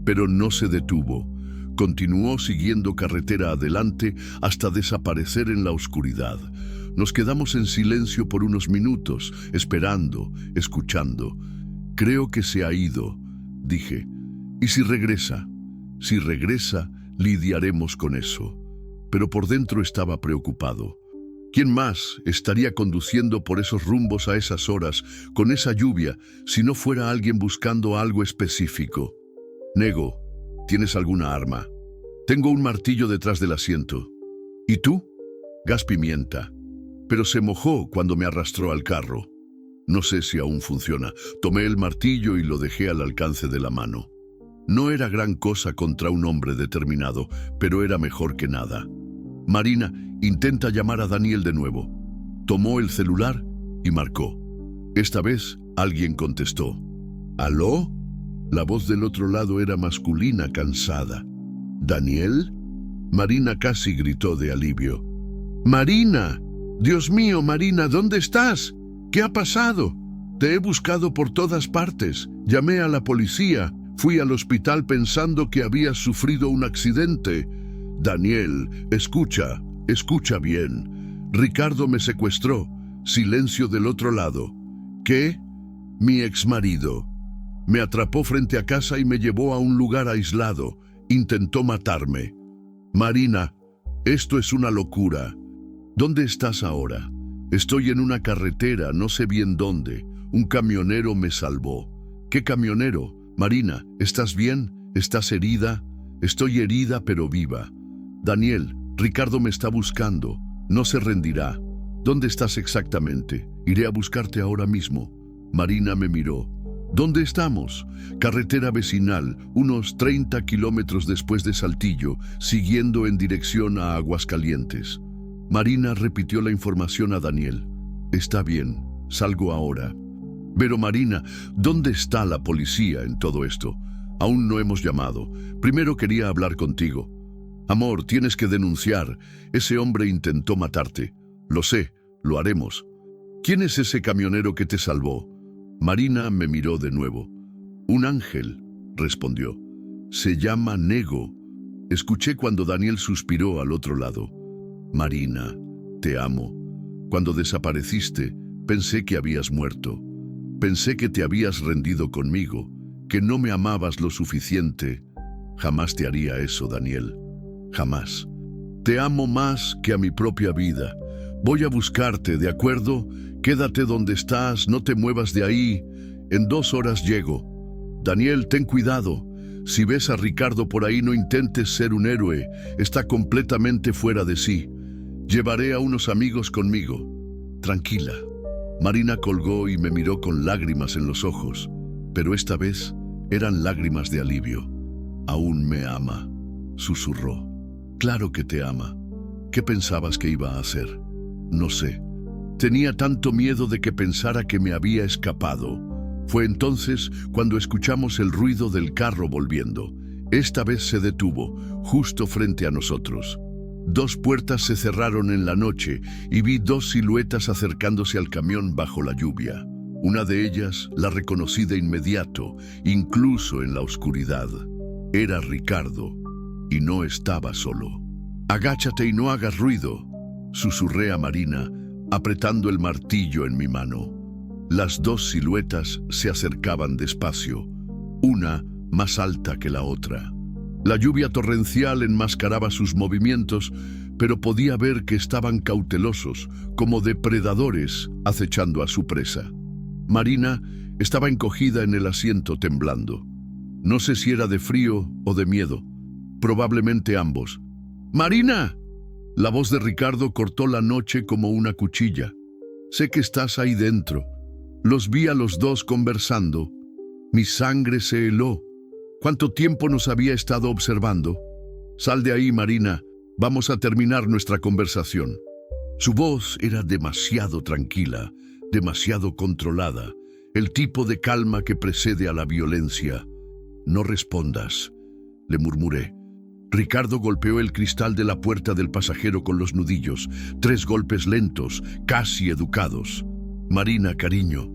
pero no se detuvo. Continuó siguiendo carretera adelante hasta desaparecer en la oscuridad. Nos quedamos en silencio por unos minutos, esperando, escuchando. Creo que se ha ido, dije. ¿Y si regresa? Si regresa, lidiaremos con eso. Pero por dentro estaba preocupado. ¿Quién más estaría conduciendo por esos rumbos a esas horas, con esa lluvia, si no fuera alguien buscando algo específico? Nego, ¿tienes alguna arma? Tengo un martillo detrás del asiento. ¿Y tú? Gas pimienta. Pero se mojó cuando me arrastró al carro. No sé si aún funciona. Tomé el martillo y lo dejé al alcance de la mano. No era gran cosa contra un hombre determinado, pero era mejor que nada. Marina, intenta llamar a Daniel de nuevo. Tomó el celular y marcó. Esta vez alguien contestó. ¿Aló? La voz del otro lado era masculina, cansada. ¿Daniel? Marina casi gritó de alivio. ¡Marina! Dios mío, Marina, ¿dónde estás? ¿Qué ha pasado? Te he buscado por todas partes. Llamé a la policía. Fui al hospital pensando que habías sufrido un accidente. Daniel, escucha bien. Ricardo me secuestró. Silencio del otro lado. ¿Qué? Mi exmarido. Me atrapó frente a casa y me llevó a un lugar aislado. Intentó matarme. Marina, esto es una locura. ¿Dónde estás ahora? Estoy en una carretera, no sé bien dónde. Un camionero me salvó. ¿Qué camionero? Marina, ¿estás bien? ¿Estás herida? Estoy herida pero viva. Daniel, Ricardo me está buscando. No se rendirá. ¿Dónde estás exactamente? Iré a buscarte ahora mismo. Marina me miró. ¿Dónde estamos? Carretera vecinal, unos 30 kilómetros después de Saltillo, siguiendo en dirección a Aguascalientes. Marina repitió la información a Daniel. Está bien, salgo ahora. Pero Marina, ¿dónde está la policía en todo esto? Aún no hemos llamado. Primero quería hablar contigo. Amor, tienes que denunciar. Ese hombre intentó matarte. Lo sé, lo haremos. ¿Quién es ese camionero que te salvó? Marina me miró de nuevo. Un ángel, respondió. Se llama Nego. Escuché cuando Daniel suspiró al otro lado. Marina, te amo. Cuando desapareciste, pensé que habías muerto. Pensé que te habías rendido conmigo, que no me amabas lo suficiente. Jamás te haría eso, Daniel. Jamás. Te amo más que a mi propia vida. Voy a buscarte, ¿de acuerdo? Quédate donde estás, no te muevas de ahí. En 2 horas llego. Daniel, ten cuidado. Si ves a Ricardo por ahí, no intentes ser un héroe. Está completamente fuera de sí. Llevaré a unos amigos conmigo. Tranquila. Marina colgó y me miró con lágrimas en los ojos, pero esta vez eran lágrimas de alivio. Aún me ama, susurró. Claro que te ama. ¿Qué pensabas que iba a hacer? No sé. Tenía tanto miedo de que pensara que me había escapado. Fue entonces cuando escuchamos el ruido del carro volviendo. Esta vez se detuvo, justo frente a nosotros. 2 puertas se cerraron en la noche y vi 2 siluetas acercándose al camión bajo la lluvia. Una de ellas la reconocí de inmediato, incluso en la oscuridad. Era Ricardo, y no estaba solo. «Agáchate y no hagas ruido», susurré a Marina, apretando el martillo en mi mano. Las 2 siluetas se acercaban despacio, una más alta que la otra. La lluvia torrencial enmascaraba sus movimientos, pero podía ver que estaban cautelosos, como depredadores acechando a su presa. Marina estaba encogida en el asiento temblando. No sé si era de frío o de miedo, probablemente ambos. «¡Marina!». La voz de Ricardo cortó la noche como una cuchilla. «Sé que estás ahí dentro». Los vi a los 2 conversando. Mi sangre se heló. ¿Cuánto tiempo nos había estado observando? «Sal de ahí, Marina. Vamos a terminar nuestra conversación». Su voz era demasiado tranquila, demasiado controlada, el tipo de calma que precede a la violencia. «No respondas», le murmuré. Ricardo golpeó el cristal de la puerta del pasajero con los nudillos. 3 golpes lentos, casi educados. «Marina, cariño,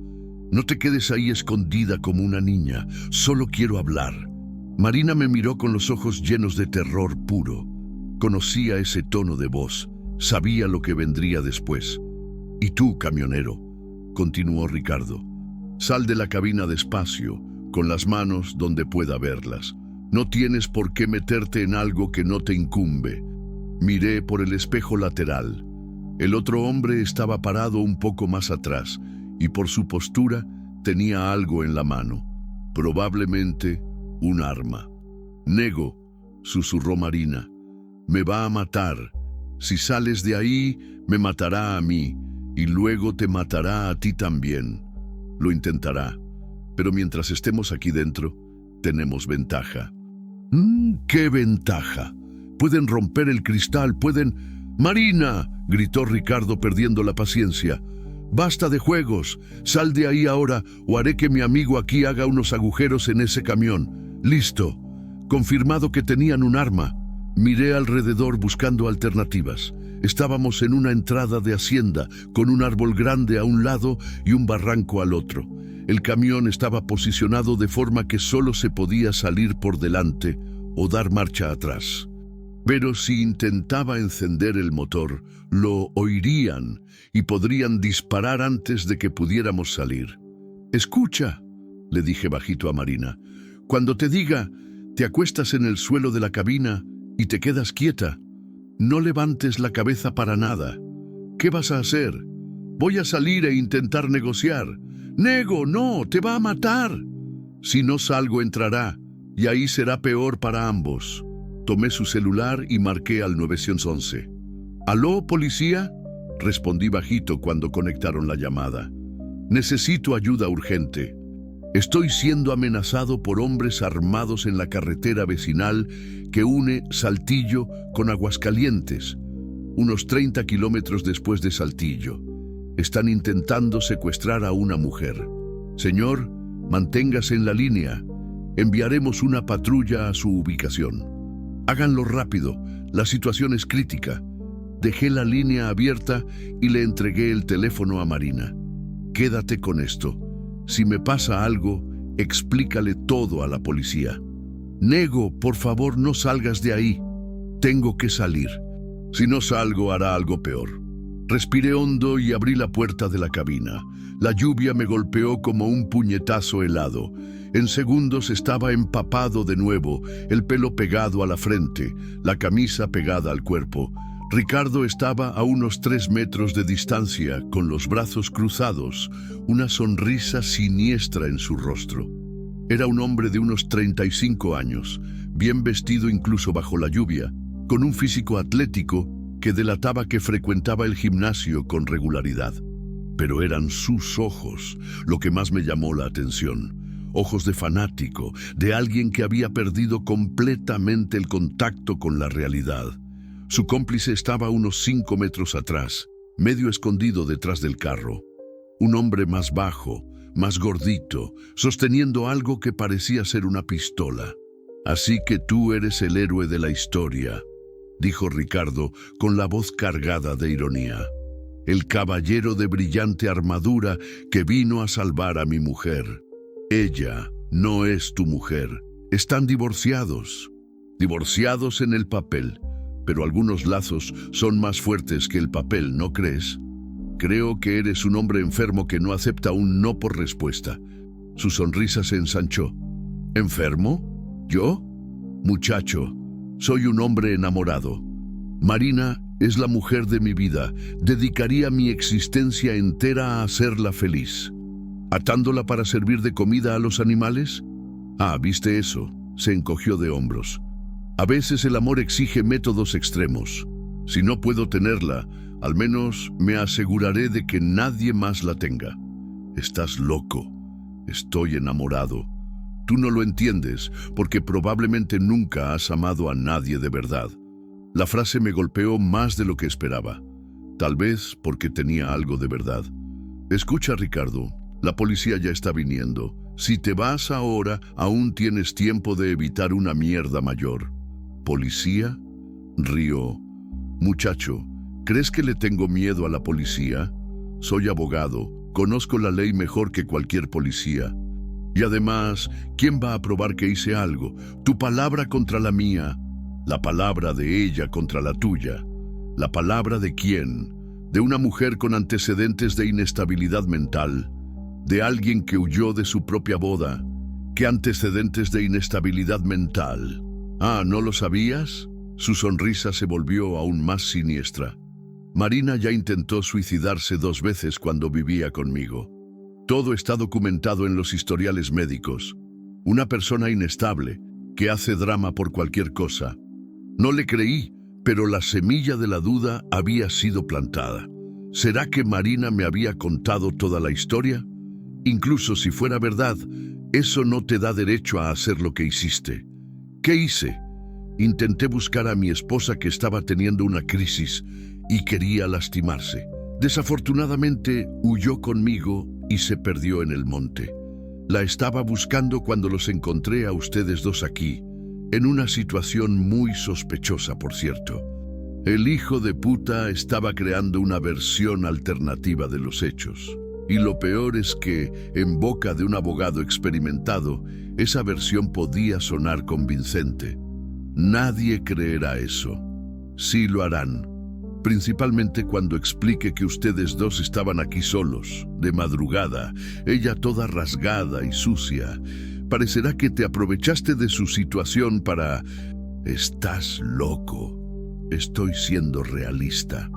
no te quedes ahí escondida como una niña. Solo quiero hablar». Marina me miró con los ojos llenos de terror puro. Conocía ese tono de voz. Sabía lo que vendría después. «Y tú, camionero», continuó Ricardo, «sal de la cabina despacio, con las manos donde pueda verlas. No tienes por qué meterte en algo que no te incumbe». Miré por el espejo lateral. El otro hombre estaba parado un poco más atrás y por su postura tenía algo en la mano, probablemente un arma. «Nego», susurró Marina, «me va a matar. Si sales de ahí, me matará a mí y luego te matará a ti también. Lo intentará, pero mientras estemos aquí dentro, tenemos ventaja». «¿Qué ventaja? Pueden romper el cristal, pueden...» «¡Marina!», gritó Ricardo perdiendo la paciencia. «Basta de juegos. Sal de ahí ahora o haré que mi amigo aquí haga unos agujeros en ese camión». «Listo». Confirmado que tenían un arma. Miré alrededor buscando alternativas. Estábamos en una entrada de hacienda, con un árbol grande a un lado y un barranco al otro. El camión estaba posicionado de forma que solo se podía salir por delante o dar marcha atrás. Pero si intentaba encender el motor, lo oirían y podrían disparar antes de que pudiéramos salir. «Escucha», le dije bajito a Marina, «cuando te diga, te acuestas en el suelo de la cabina y te quedas quieta. No levantes la cabeza para nada. ¿Qué vas a hacer?». «Voy a salir e intentar negociar». «Nego, no, te va a matar». «Si no salgo, entrará, y ahí será peor para ambos». Tomé su celular y marqué al 911. «¿Aló, policía?», respondí bajito cuando conectaron la llamada. «Necesito ayuda urgente. Estoy siendo amenazado por hombres armados en la carretera vecinal que une Saltillo con Aguascalientes, unos 30 kilómetros después de Saltillo. Están intentando secuestrar a una mujer. Señor, manténgase en la línea. Enviaremos una patrulla a su ubicación. Háganlo rápido, la situación es crítica». Dejé la línea abierta y le entregué el teléfono a Marina. «Quédate con esto. Si me pasa algo, explícale todo a la policía». «Nego, por favor, no salgas de ahí». «Tengo que salir. Si no salgo, hará algo peor». Respiré hondo y abrí la puerta de la cabina. La lluvia me golpeó como un puñetazo helado. En segundos estaba empapado de nuevo, el pelo pegado a la frente, la camisa pegada al cuerpo. Ricardo estaba a unos 3 metros de distancia, con los brazos cruzados, una sonrisa siniestra en su rostro. Era un hombre de unos 35 años, bien vestido incluso bajo la lluvia, con un físico atlético que delataba que frecuentaba el gimnasio con regularidad. Pero eran sus ojos lo que más me llamó la atención. Ojos de fanático, de alguien que había perdido completamente el contacto con la realidad. Su cómplice estaba a unos 5 metros atrás, medio escondido detrás del carro. Un hombre más bajo, más gordito, sosteniendo algo que parecía ser una pistola. «Así que tú eres el héroe de la historia», dijo Ricardo con la voz cargada de ironía. «El caballero de brillante armadura que vino a salvar a mi mujer. Ella no es tu mujer. Están divorciados. Divorciados en el papel, pero algunos lazos son más fuertes que el papel, ¿no crees? Creo que eres un hombre enfermo que no acepta un no por respuesta». Su sonrisa se ensanchó. «¿Enfermo? ¿Yo? Muchacho, soy un hombre enamorado. Marina es la mujer de mi vida. Dedicaría mi existencia entera a hacerla feliz. ¿Atándola para servir de comida a los animales? Ah, ¿viste eso?», se encogió de hombros. «A veces el amor exige métodos extremos. Si no puedo tenerla, al menos me aseguraré de que nadie más la tenga». «Estás loco. Estoy enamorado. Tú no lo entiendes porque probablemente nunca has amado a nadie de verdad». La frase me golpeó más de lo que esperaba. Tal vez porque tenía algo de verdad. «Escucha, Ricardo, la policía ya está viniendo. Si te vas ahora, aún tienes tiempo de evitar una mierda mayor». «¿Policía?», rió. «Muchacho, ¿crees que le tengo miedo a la policía? Soy abogado, conozco la ley mejor que cualquier policía. Y además, ¿quién va a probar que hice algo? Tu palabra contra la mía, la palabra de ella contra la tuya. ¿La palabra de quién? De una mujer con antecedentes de inestabilidad mental, de alguien que huyó de su propia boda. ¿Qué antecedentes de inestabilidad mental? Ah, ¿no lo sabías?». Su sonrisa se volvió aún más siniestra. «Marina ya intentó suicidarse 2 veces cuando vivía conmigo. Todo está documentado en los historiales médicos. Una persona inestable, que hace drama por cualquier cosa». No le creí, pero la semilla de la duda había sido plantada. ¿Será que Marina me había contado toda la historia? Incluso si fuera verdad, eso no te da derecho a hacer lo que hiciste. ¿Qué hice? Intenté buscar a mi esposa que estaba teniendo una crisis y quería lastimarse. Desafortunadamente, huyó conmigo y se perdió en el monte. La estaba buscando cuando los encontré a ustedes dos aquí, en una situación muy sospechosa, por cierto. El hijo de puta estaba creando una versión alternativa de los hechos. Y lo peor es que, en boca de un abogado experimentado, esa versión podía sonar convincente. Nadie creerá eso. Sí lo harán, principalmente cuando explique que ustedes dos estaban aquí solos, de madrugada, ella toda rasgada y sucia. Parecerá que te aprovechaste de su situación para... Estás loco. Estoy siendo realista.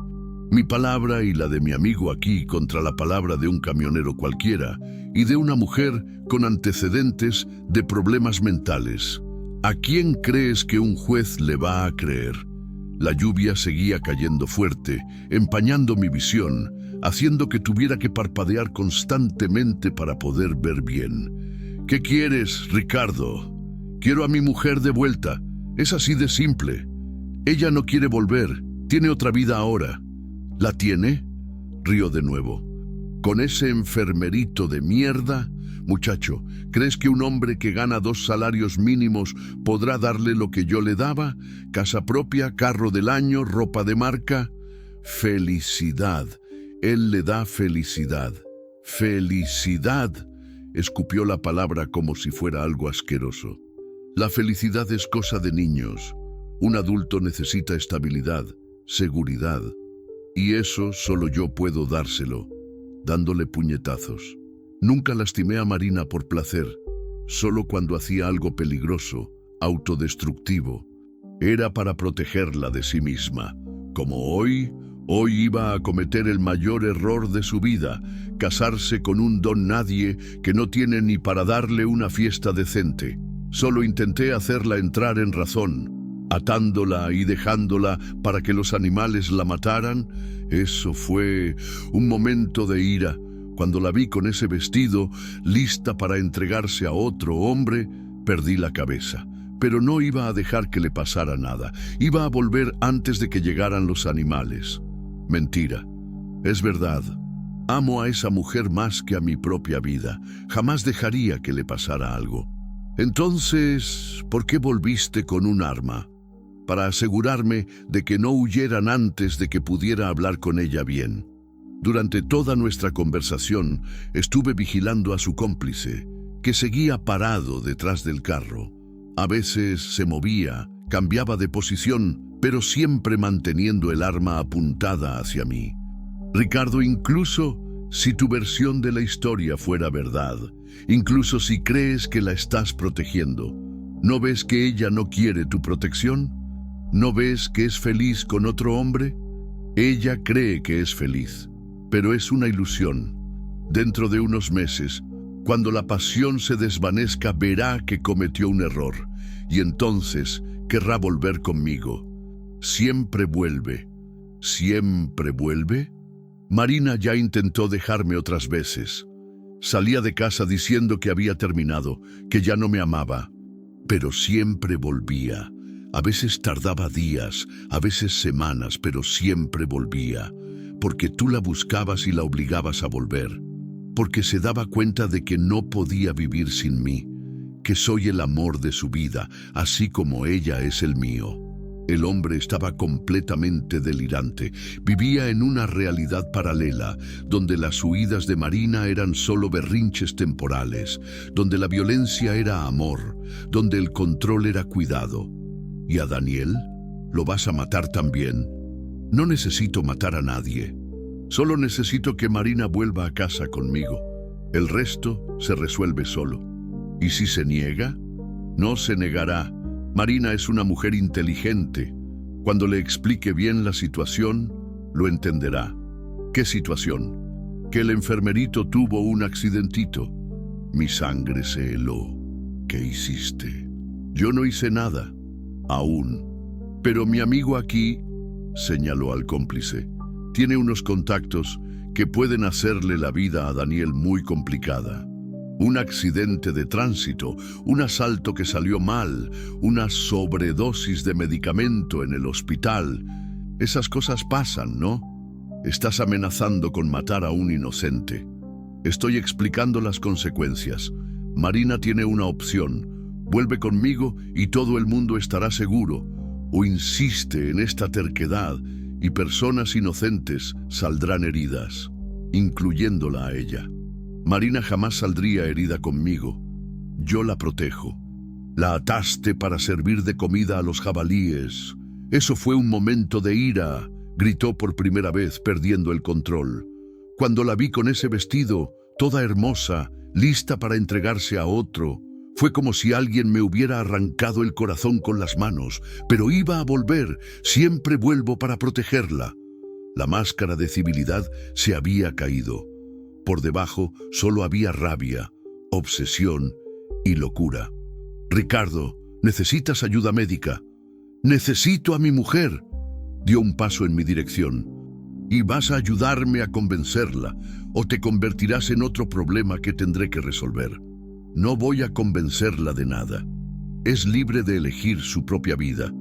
Mi palabra y la de mi amigo aquí contra la palabra de un camionero cualquiera y de una mujer con antecedentes de problemas mentales. ¿A quién crees que un juez le va a creer? La lluvia seguía cayendo fuerte, empañando mi visión, haciendo que tuviera que parpadear constantemente para poder ver bien. ¿Qué quieres, Ricardo? Quiero a mi mujer de vuelta. Es así de simple. Ella no quiere volver. Tiene otra vida ahora. ¿La tiene?, rió de nuevo. ¿Con ese enfermerito de mierda? Muchacho, ¿crees que un hombre que gana 2 salarios mínimos podrá darle lo que yo le daba? Casa propia, carro del año, ropa de marca. Felicidad. Él le da felicidad. ¡Felicidad! Escupió la palabra como si fuera algo asqueroso. La felicidad es cosa de niños. Un adulto necesita estabilidad, seguridad. Y eso solo yo puedo dárselo, dándole puñetazos. Nunca lastimé a Marina por placer, solo cuando hacía algo peligroso, autodestructivo. Era para protegerla de sí misma, como hoy, Hoy iba a cometer el mayor error de su vida, casarse con un don nadie que no tiene ni para darle una fiesta decente. Solo intenté hacerla entrar en razón, atándola y dejándola para que los animales la mataran. Eso fue un momento de ira. Cuando la vi con ese vestido, lista para entregarse a otro hombre, perdí la cabeza. Pero no iba a dejar que le pasara nada. Iba a volver antes de que llegaran los animales. Mentira. Es verdad. Amo a esa mujer más que a mi propia vida. Jamás dejaría que le pasara algo. Entonces, ¿por qué volviste con un arma? Para asegurarme de que no huyeran antes de que pudiera hablar con ella bien. Durante toda nuestra conversación, estuve vigilando a su cómplice, que seguía parado detrás del carro. A veces se movía, cambiaba de posición, pero siempre manteniendo el arma apuntada hacia mí. Ricardo, incluso si tu versión de la historia fuera verdad, incluso si crees que la estás protegiendo, ¿no ves que ella no quiere tu protección? ¿No ves que es feliz con otro hombre? Ella cree que es feliz, pero es una ilusión. Dentro de unos meses, cuando la pasión se desvanezca, verá que cometió un error, y entonces querrá volver conmigo. Siempre vuelve. ¿Siempre vuelve? Marina ya intentó dejarme otras veces. Salía de casa diciendo que había terminado, que ya no me amaba, pero siempre volvía. A veces tardaba días, a veces semanas, pero siempre volvía, porque tú la buscabas y la obligabas a volver, porque se daba cuenta de que no podía vivir sin mí, que soy el amor de su vida, así como ella es el mío. El hombre estaba completamente delirante. Vivía en una realidad paralela, donde las huidas de Marina eran solo berrinches temporales, donde la violencia era amor, donde el control era cuidado. ¿Y a Daniel? ¿Lo vas a matar también? No necesito matar a nadie. Solo necesito que Marina vuelva a casa conmigo. El resto se resuelve solo. ¿Y si se niega? No se negará. Marina es una mujer inteligente. Cuando le explique bien la situación, lo entenderá. ¿Qué situación? Que el enfermerito tuvo un accidentito. Mi sangre se heló. ¿Qué hiciste? Yo no hice nada, aún. Pero mi amigo aquí, señaló al cómplice, tiene unos contactos que pueden hacerle la vida a Daniel muy complicada. Un accidente de tránsito, un asalto que salió mal, una sobredosis de medicamento en el hospital. Esas cosas pasan, ¿no? Estás amenazando con matar a un inocente. Estoy explicando las consecuencias. Marina tiene una opción. Vuelve conmigo y todo el mundo estará seguro. O insiste en esta terquedad y personas inocentes saldrán heridas, incluyéndola a ella. Marina jamás saldría herida conmigo. Yo la protejo. La ataste para servir de comida a los jabalíes. Eso fue un momento de ira, gritó por primera vez, perdiendo el control. Cuando la vi con ese vestido, toda hermosa, lista para entregarse a otro, fue como si alguien me hubiera arrancado el corazón con las manos, pero iba a volver, siempre vuelvo para protegerla. La máscara de civilidad se había caído. Por debajo solo había rabia, obsesión y locura. Ricardo, necesitas ayuda médica. Necesito a mi mujer. Dio un paso en mi dirección. Y vas a ayudarme a convencerla, o te convertirás en otro problema que tendré que resolver. No voy a convencerla de nada. Es libre de elegir su propia vida.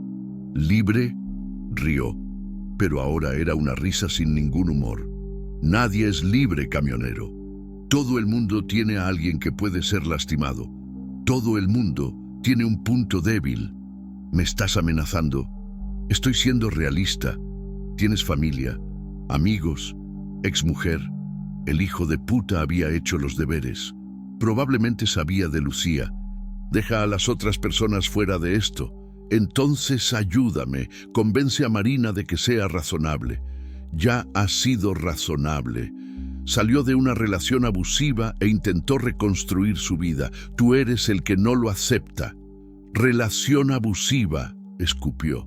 ¿Libre? Rió, pero ahora era una risa sin ningún humor. Nadie es libre, camionero. Todo el mundo tiene a alguien que puede ser lastimado. Todo el mundo tiene un punto débil. ¿Me estás amenazando? Estoy siendo realista. Tienes familia, amigos, exmujer. El hijo de puta había hecho los deberes. Probablemente sabía de Lucía. Deja a las otras personas fuera de esto. Entonces ayúdame, convence a Marina de que sea razonable. Ya ha sido razonable. Salió de una relación abusiva e intentó reconstruir su vida. Tú eres el que no lo acepta. Relación abusiva, escupió.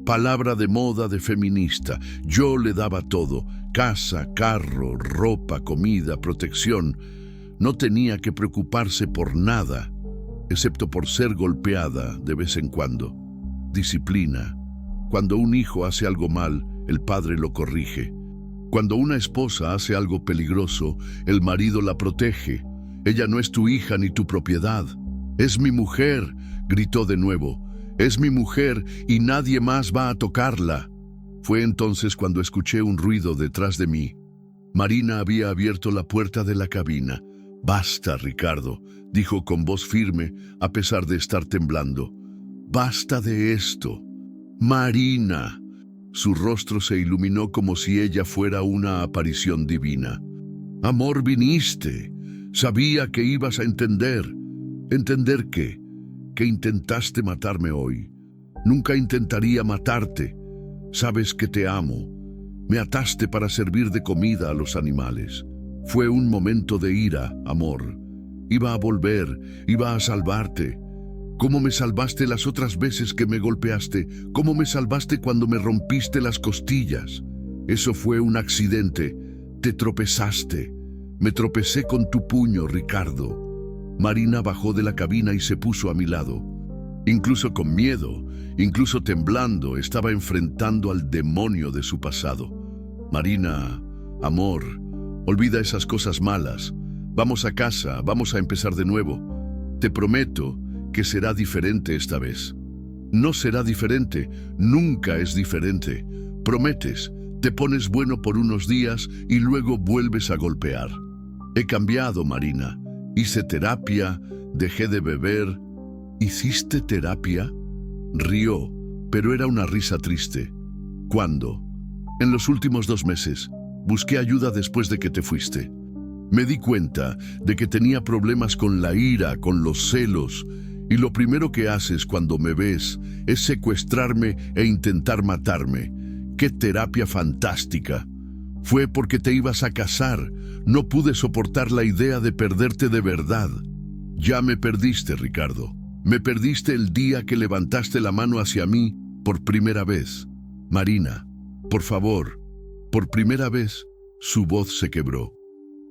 Palabra de moda de feminista. Yo le daba todo: casa, carro, ropa, comida, protección. No tenía que preocuparse por nada, excepto por ser golpeada de vez en cuando. Disciplina. Cuando un hijo hace algo mal, el padre lo corrige. Cuando una esposa hace algo peligroso, el marido la protege. Ella no es tu hija ni tu propiedad. Es mi mujer, gritó de nuevo. Es mi mujer y nadie más va a tocarla. Fue entonces cuando escuché un ruido detrás de mí. Marina había abierto la puerta de la cabina. Basta, Ricardo, dijo con voz firme, a pesar de estar temblando. Basta de esto. Marina. Su rostro se iluminó como si ella fuera una aparición divina. Amor, viniste. Sabía que ibas a entender. ¿Entender qué? Que intentaste matarme hoy. Nunca intentaría matarte. Sabes que te amo. Me ataste para servir de comida a los animales. Fue un momento de ira, amor. Iba a volver, iba a salvarte. ¿Cómo me salvaste las otras veces que me golpeaste? ¿Cómo me salvaste cuando me rompiste las costillas? Eso fue un accidente. Te tropezaste. Me tropecé con tu puño, Ricardo. Marina bajó de la cabina y se puso a mi lado. Incluso con miedo, incluso temblando, estaba enfrentando al demonio de su pasado. Marina, amor, olvida esas cosas malas. Vamos a casa, vamos a empezar de nuevo. Te prometo que será diferente esta vez. No será diferente, nunca es diferente. Prometes, te pones bueno por unos días y luego vuelves a golpear. He cambiado, Marina. Hice terapia, dejé de beber. ¿Hiciste terapia? Rió, pero era una risa triste. ¿Cuándo? En los últimos 2 meses. Busqué ayuda después de que te fuiste. Me di cuenta de que tenía problemas con la ira, con los celos, y lo primero que haces cuando me ves es secuestrarme e intentar matarme. ¡Qué terapia fantástica! Fue porque te ibas a casar. No pude soportar la idea de perderte de verdad. Ya me perdiste, Ricardo. Me perdiste el día que levantaste la mano hacia mí por primera vez. Marina, por favor. Por primera vez, su voz se quebró.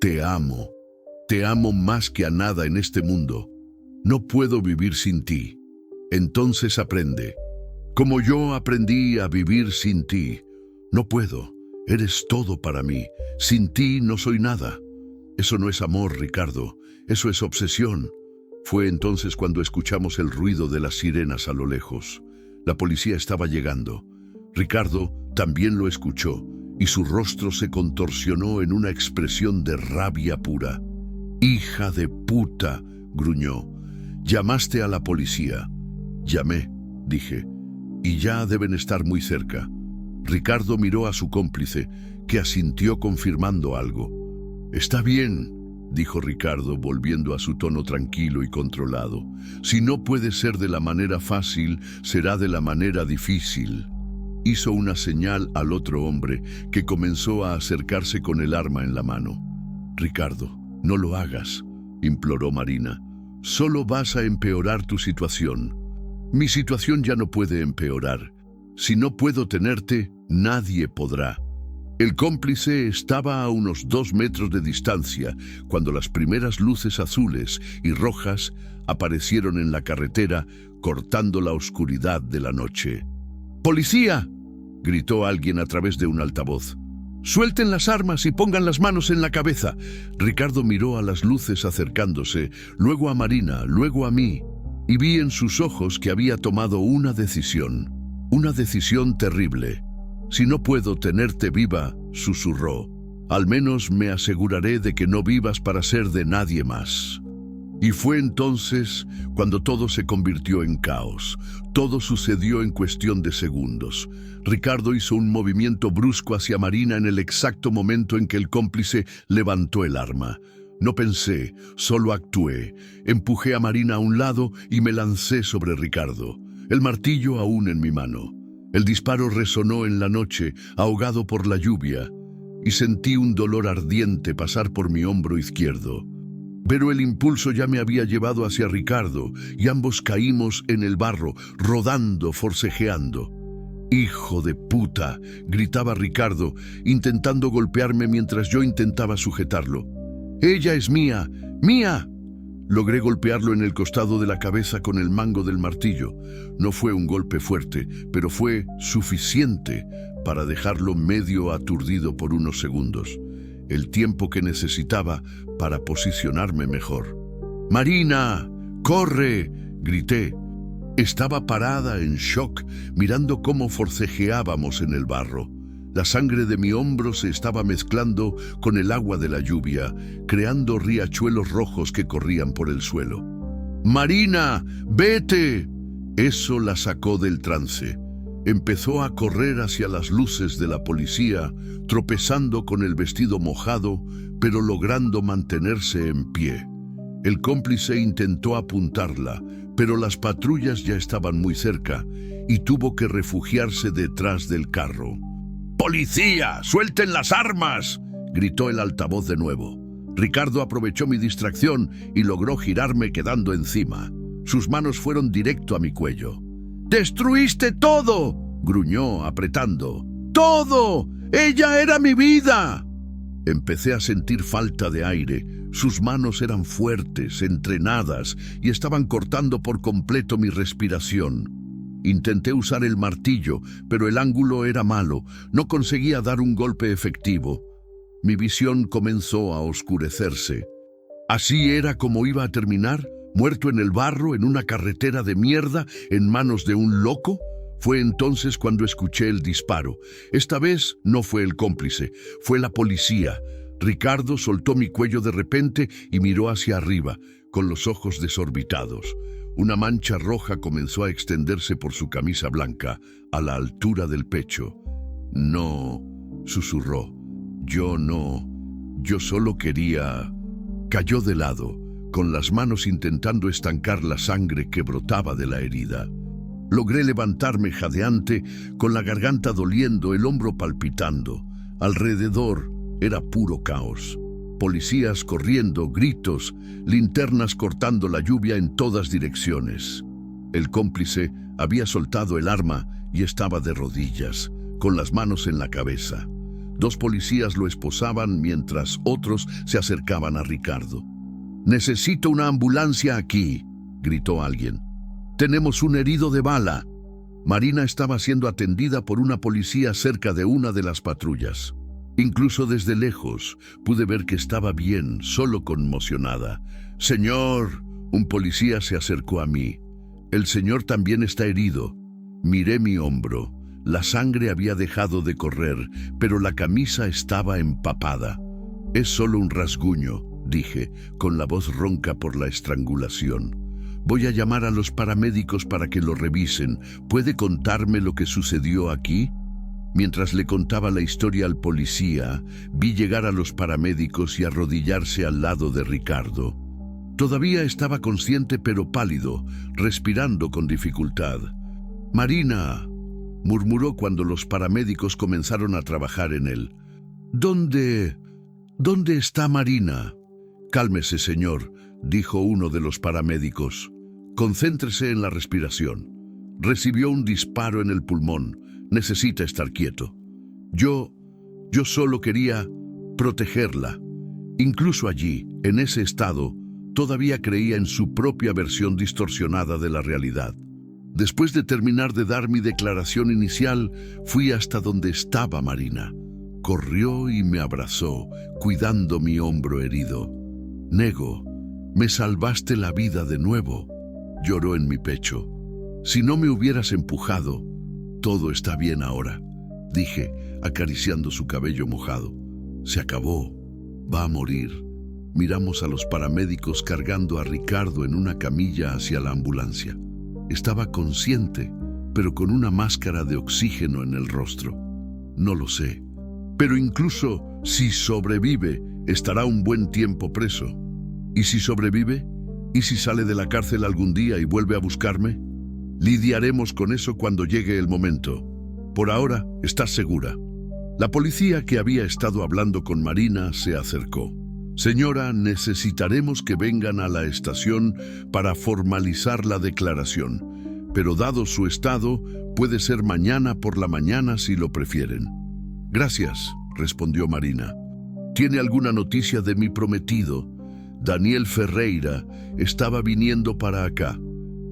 Te amo más que a nada en este mundo. No puedo vivir sin ti. Entonces aprende. Como yo aprendí a vivir sin ti. No puedo. Eres todo para mí. Sin ti no soy nada. Eso no es amor, Ricardo. Eso es obsesión. Fue entonces cuando escuchamos el ruido de las sirenas a lo lejos. La policía estaba llegando. Ricardo también lo escuchó y su rostro se contorsionó en una expresión de rabia pura. «Hija de puta», gruñó. «Llamaste a la policía». «Llamé», dije, «y ya deben estar muy cerca». Ricardo miró a su cómplice, que asintió confirmando algo. «Está bien», dijo Ricardo, volviendo a su tono tranquilo y controlado. «Si no puede ser de la manera fácil, será de la manera difícil». Hizo una señal al otro hombre, que comenzó a acercarse con el arma en la mano. «Ricardo, no lo hagas», imploró Marina. «Solo vas a empeorar tu situación». «Mi situación ya no puede empeorar. Si no puedo tenerte, nadie podrá». El cómplice estaba a unos 2 metros de distancia cuando las primeras luces azules y rojas aparecieron en la carretera, cortando la oscuridad de la noche. «¡Policía!», gritó alguien a través de un altavoz. «¡Suelten las armas y pongan las manos en la cabeza!». Ricardo miró a las luces acercándose, luego a Marina, luego a mí, y vi en sus ojos que había tomado una decisión terrible. «Si no puedo tenerte viva», susurró, «al menos me aseguraré de que no vivas para ser de nadie más». Y fue entonces cuando todo se convirtió en caos. Todo sucedió en cuestión de segundos. Ricardo hizo un movimiento brusco hacia Marina en el exacto momento en que el cómplice levantó el arma. No pensé, solo actué. Empujé a Marina a un lado y me lancé sobre Ricardo, el martillo aún en mi mano. El disparo resonó en la noche, ahogado por la lluvia, y sentí un dolor ardiente pasar por mi hombro izquierdo. Pero el impulso ya me había llevado hacia Ricardo, y ambos caímos en el barro, rodando, forcejeando. «Hijo de puta», gritaba Ricardo, intentando golpearme mientras yo intentaba sujetarlo. «Ella es mía, mía». Logré golpearlo en el costado de la cabeza con el mango del martillo. No fue un golpe fuerte, pero fue suficiente para dejarlo medio aturdido por unos segundos, el tiempo que necesitaba para posicionarme mejor. «¡Marina! ¡Corre!», grité. Estaba parada en shock, mirando cómo forcejeábamos en el barro. La sangre de mi hombro se estaba mezclando con el agua de la lluvia, creando riachuelos rojos que corrían por el suelo. «¡Marina! ¡Vete!». Eso la sacó del trance. Empezó a correr hacia las luces de la policía, tropezando con el vestido mojado, pero logrando mantenerse en pie. El cómplice intentó apuntarla, pero las patrullas ya estaban muy cerca y tuvo que refugiarse detrás del carro. «¡Policía! ¡Suelten las armas!», gritó el altavoz de nuevo. Ricardo aprovechó mi distracción y logró girarme quedando encima. Sus manos fueron directo a mi cuello. «¡Destruiste todo!», gruñó apretando. «¡Todo! ¡Ella era mi vida!». Empecé a sentir falta de aire. Sus manos eran fuertes, entrenadas, y estaban cortando por completo mi respiración. Intenté usar el martillo, pero el ángulo era malo. No conseguía dar un golpe efectivo. Mi visión comenzó a oscurecerse. ¿Así era como iba a terminar? ¿Muerto en el barro, en una carretera de mierda, en manos de un loco? Fue entonces cuando escuché el disparo. Esta vez no fue el cómplice, fue la policía. Ricardo soltó mi cuello de repente y miró hacia arriba, con los ojos desorbitados. Una mancha roja comenzó a extenderse por su camisa blanca, a la altura del pecho. «No», susurró. Yo solo quería». Cayó de lado, con las manos intentando estancar la sangre que brotaba de la herida. Logré levantarme jadeante, con la garganta doliendo, el hombro palpitando. Alrededor era puro caos. Policías corriendo, gritos, linternas cortando la lluvia en todas direcciones. El cómplice había soltado el arma y estaba de rodillas, con las manos en la cabeza. 2 policías lo esposaban mientras otros se acercaban a Ricardo. «Necesito una ambulancia aquí», gritó alguien. «Tenemos un herido de bala». Marina estaba siendo atendida por una policía cerca de una de las patrullas. Incluso desde lejos pude ver que estaba bien, solo conmocionada. «Señor», un policía se acercó a mí. «El señor también está herido». Miré mi hombro. La sangre había dejado de correr, pero la camisa estaba empapada. «Es solo un rasguño», dije, con la voz ronca por la estrangulación. «Voy a llamar a los paramédicos para que lo revisen. ¿Puede contarme lo que sucedió aquí?». Mientras le contaba la historia al policía, vi llegar a los paramédicos y arrodillarse al lado de Ricardo. Todavía estaba consciente pero pálido, respirando con dificultad. «Marina», murmuró cuando los paramédicos comenzaron a trabajar en él. ¿Dónde está Marina?» «Cálmese, señor», dijo uno de los paramédicos. «Concéntrese en la respiración. Recibió un disparo en el pulmón. Necesita estar quieto. Yo solo quería protegerla». Incluso allí, en ese estado, todavía creía en su propia versión distorsionada de la realidad. Después de terminar de dar mi declaración inicial, fui hasta donde estaba Marina. Corrió y me abrazó, cuidando mi hombro herido. «Nego, me salvaste la vida de nuevo», lloró en mi pecho. «Si no me hubieras empujado, todo está bien ahora», dije, acariciando su cabello mojado. «Se acabó. Va a morir». Miramos a los paramédicos cargando a Ricardo en una camilla hacia la ambulancia. Estaba consciente, pero con una máscara de oxígeno en el rostro. No lo sé. Pero incluso si sobrevive, estará un buen tiempo preso. ¿Y si sobrevive? ¿Y si sale de la cárcel algún día y vuelve a buscarme? Lidiaremos con eso cuando llegue el momento. Por ahora, estás segura». La policía que había estado hablando con Marina se acercó. «Señora, necesitaremos que vengan a la estación para formalizar la declaración. pero dado su estado, puede ser mañana por la mañana si lo prefieren. Gracias, respondió Marina. ¿Tiene alguna noticia de mi prometido? Daniel Ferreira estaba viniendo para acá.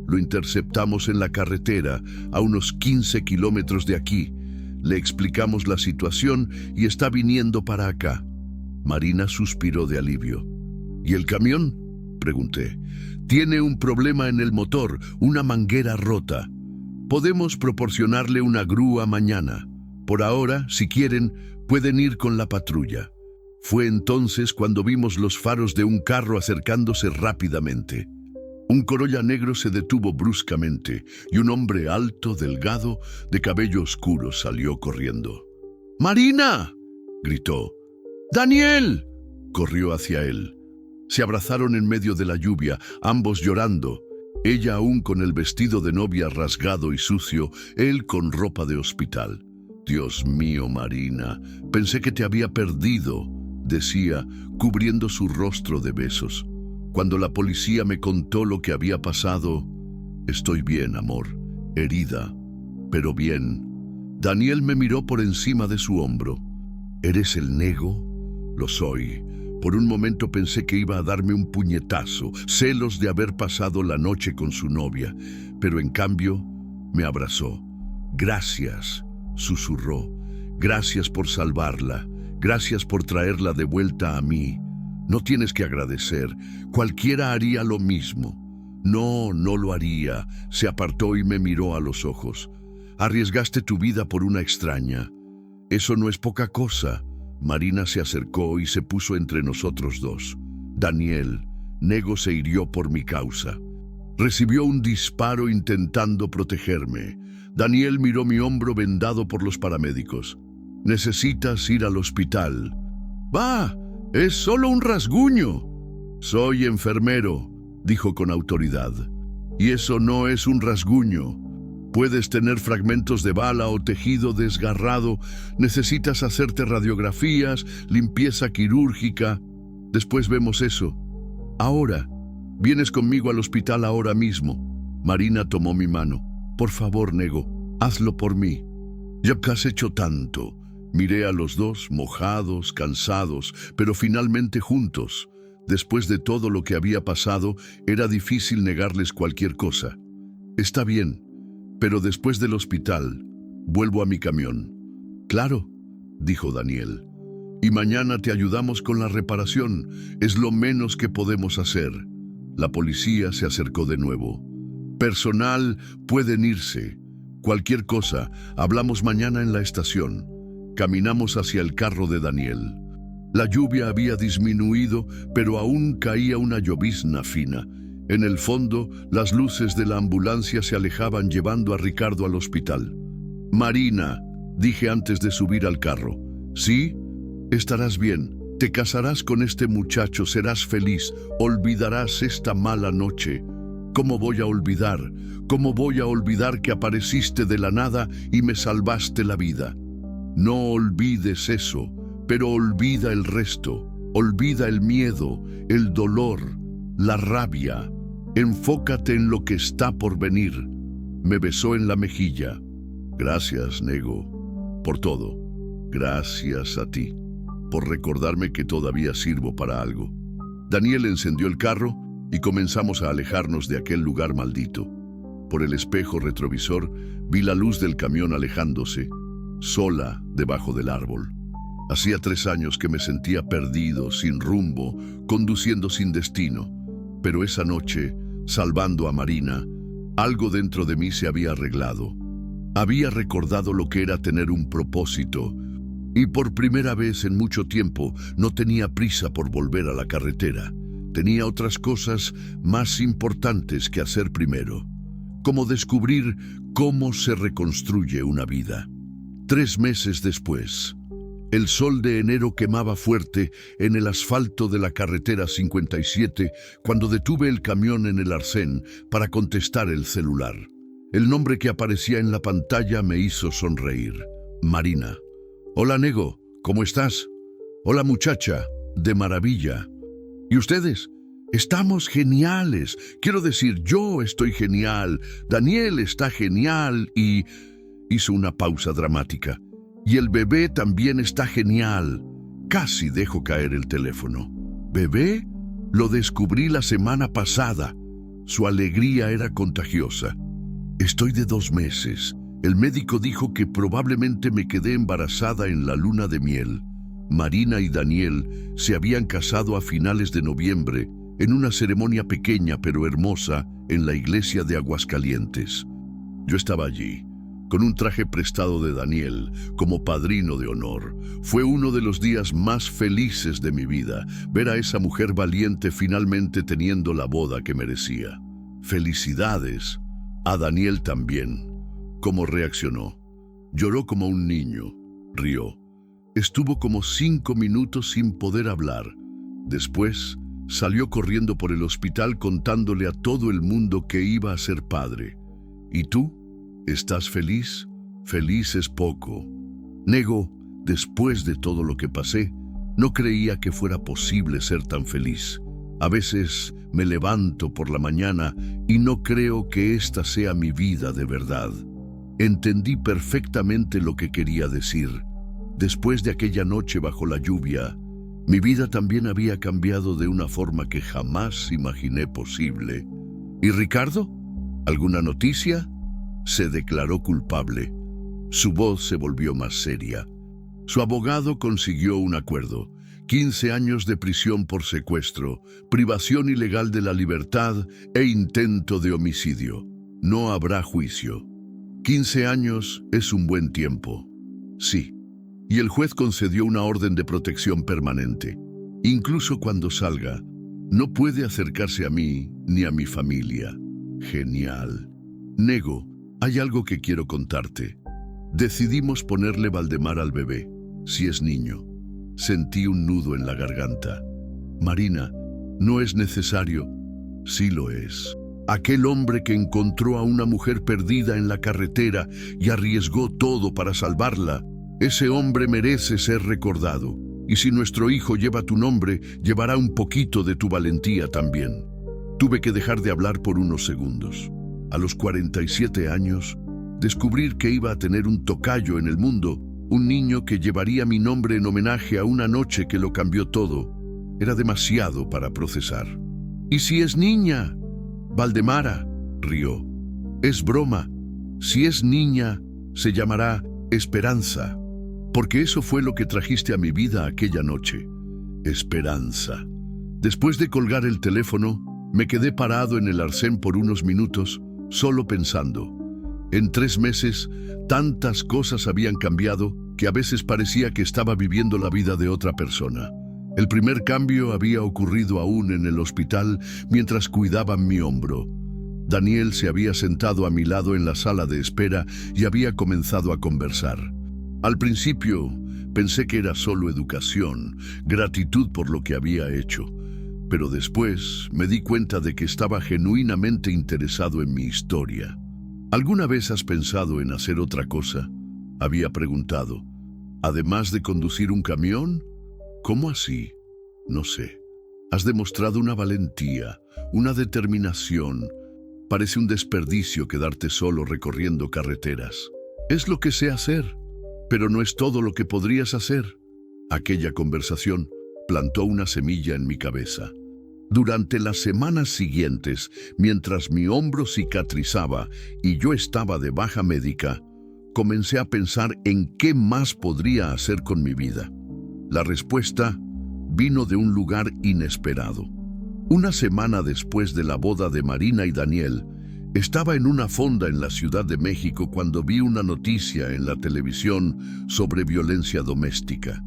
Lo interceptamos en la carretera, a unos 15 kilómetros de aquí. Le explicamos la situación y está viniendo para acá. Marina suspiró de alivio. ¿Y el camión?, pregunté. Tiene un problema en el motor, una manguera rota. Podemos proporcionarle una grúa mañana. Por ahora, si quieren, pueden ir con la patrulla. Fue entonces cuando vimos los faros de un carro acercándose rápidamente. Un Corolla negro se detuvo bruscamente y un hombre alto, delgado, de cabello oscuro salió corriendo. ¡Marina!, gritó. ¡Daniel!, corrió hacia él. Se abrazaron en medio de la lluvia, ambos llorando. Ella aún con el vestido de novia rasgado y sucio, él con ropa de hospital. Dios mío, Marina, pensé que te había perdido, decía, cubriendo su rostro de besos. Cuando la policía me contó lo que había pasado, estoy bien, amor, herida, pero bien. Daniel me miró por encima de su hombro. ¿Eres el Nego? Lo soy. Por un momento pensé que iba a darme un puñetazo, celos de haber pasado la noche con su novia, pero en cambio me abrazó. Gracias, susurró. Gracias por salvarla. Gracias por traerla de vuelta a mí. No tienes que agradecer. Cualquiera haría lo mismo. No, no lo haría. Se apartó y me miró a los ojos. Arriesgaste tu vida por una extraña. Eso no es poca cosa. Marina se acercó y se puso entre nosotros dos. Daniel, Nego se hirió por mi causa. Recibió un disparo intentando protegerme. Daniel miró mi hombro vendado por los paramédicos. Necesitas ir al hospital. ¡Va! ¡Es solo un rasguño! Soy enfermero, dijo con autoridad. Y eso no es un rasguño. Puedes tener fragmentos de bala o tejido desgarrado. Necesitas hacerte radiografías, limpieza quirúrgica. Después vemos eso. Ahora, vienes conmigo al hospital ahora mismo. Marina tomó mi mano. Por favor, Nego, hazlo por mí. Ya que has hecho tanto. Miré a los dos, mojados, cansados, pero finalmente juntos. Después de todo lo que había pasado, era difícil negarles cualquier cosa. Está bien, pero después del hospital, vuelvo a mi camión. Claro, dijo Daniel. Y mañana te ayudamos con la reparación. Es lo menos que podemos hacer. La policía se acercó de nuevo. Personal, pueden irse. Cualquier cosa, hablamos mañana en la estación. Caminamos hacia el carro de Daniel. La lluvia había disminuido, pero aún caía una llovizna fina. En el fondo, las luces de la ambulancia se alejaban llevando a Ricardo al hospital. Marina, dije antes de subir al carro. ¿Sí? Estarás bien. Te casarás con este muchacho, serás feliz. Olvidarás esta mala noche. ¿Cómo voy a olvidar? ¿Cómo voy a olvidar que apareciste de la nada y me salvaste la vida? No olvides eso, pero olvida el resto. Olvida el miedo, el dolor, la rabia. Enfócate en lo que está por venir. Me besó en la mejilla. Gracias, Nego, por todo. Gracias a ti, por recordarme que todavía sirvo para algo. Daniel encendió el carro y comenzamos a alejarnos de aquel lugar maldito. Por el espejo retrovisor vi la luz del camión alejándose, sola debajo del árbol. Hacía 3 años que me sentía perdido, sin rumbo, conduciendo sin destino. Pero esa noche, salvando a Marina, algo dentro de mí se había arreglado. Había recordado lo que era tener un propósito, y por primera vez en mucho tiempo no tenía prisa por volver a la carretera. Tenía otras cosas más importantes que hacer primero, como descubrir cómo se reconstruye una vida. 3 meses después, el sol de enero quemaba fuerte en el asfalto de la carretera 57 cuando detuve el camión en el arcén para contestar el celular. El nombre que aparecía en la pantalla me hizo sonreír. Marina. Hola, Nego, ¿cómo estás? Hola, muchacha, de maravilla. ¿Y ustedes? Estamos geniales. Quiero decir, yo estoy genial, Daniel está genial y... Hizo una pausa dramática. Y el bebé también está genial. Casi dejo caer el teléfono. ¿Bebé? Lo descubrí la semana pasada. Su alegría era contagiosa. Estoy de 2 meses. El médico dijo que probablemente me quedé embarazada en la luna de miel. Marina y Daniel se habían casado a finales de noviembre en una ceremonia pequeña pero hermosa en la iglesia de Aguascalientes. Yo estaba allí, con un traje prestado de Daniel como padrino de honor. Fue uno de los días más felices de mi vida, ver a esa mujer valiente finalmente teniendo la boda que merecía. Felicidades a Daniel también. ¿Cómo reaccionó? Lloró como un niño, rió. Estuvo como 5 minutos sin poder hablar. Después salió corriendo por el hospital contándole a todo el mundo que iba a ser padre. ¿Y tú? ¿Estás feliz? Feliz es poco. Nego, después de todo lo que pasé, no creía que fuera posible ser tan feliz. A veces me levanto por la mañana y no creo que esta sea mi vida de verdad. Entendí perfectamente lo que quería decir. Después de aquella noche bajo la lluvia, mi vida también había cambiado de una forma que jamás imaginé posible. ¿Y Ricardo? ¿Alguna noticia? Se declaró culpable. Su voz se volvió más seria. Su abogado consiguió un acuerdo: 15 años de prisión por secuestro, privación ilegal de la libertad e intento de homicidio. No habrá juicio. 15 años es un buen tiempo. Sí. Y el juez concedió una orden de protección permanente. Incluso cuando salga, no puede acercarse a mí ni a mi familia. Genial. Nego, hay algo que quiero contarte. Decidimos ponerle Valdemar al bebé, si es niño. Sentí un nudo en la garganta. Marina, no es necesario. Sí lo es. Aquel hombre que encontró a una mujer perdida en la carretera y arriesgó todo para salvarla, ese hombre merece ser recordado. Y si nuestro hijo lleva tu nombre, llevará un poquito de tu valentía también. Tuve que dejar de hablar por unos segundos. A los 47 años, descubrir que iba a tener un tocayo en el mundo, un niño que llevaría mi nombre en homenaje a una noche que lo cambió todo, era demasiado para procesar. ¿Y si es niña? Valdemara, rió. Es broma. Si es niña, se llamará Esperanza. Porque eso fue lo que trajiste a mi vida aquella noche. Esperanza. Después de colgar el teléfono, me quedé parado en el arcén por unos minutos, solo pensando. En 3 meses, tantas cosas habían cambiado que a veces parecía que estaba viviendo la vida de otra persona. El primer cambio había ocurrido aún en el hospital mientras cuidaban mi hombro. Daniel se había sentado a mi lado en la sala de espera y había comenzado a conversar. Al principio, pensé que era solo educación, gratitud por lo que había hecho. Pero después me di cuenta de que estaba genuinamente interesado en mi historia. ¿Alguna vez has pensado en hacer otra cosa?, había preguntado. ¿Además de conducir un camión? ¿Cómo así? No sé. Has demostrado una valentía, una determinación. Parece un desperdicio quedarte solo recorriendo carreteras. Es lo que sé hacer. Pero no es todo lo que podrías hacer. Aquella conversación plantó una semilla en mi cabeza. Durante las semanas siguientes, mientras mi hombro cicatrizaba y yo estaba de baja médica, comencé a pensar en qué más podría hacer con mi vida. La respuesta vino de un lugar inesperado. Una semana después de la boda de Marina y Daniel, estaba en una fonda en la Ciudad de México cuando vi una noticia en la televisión sobre violencia doméstica.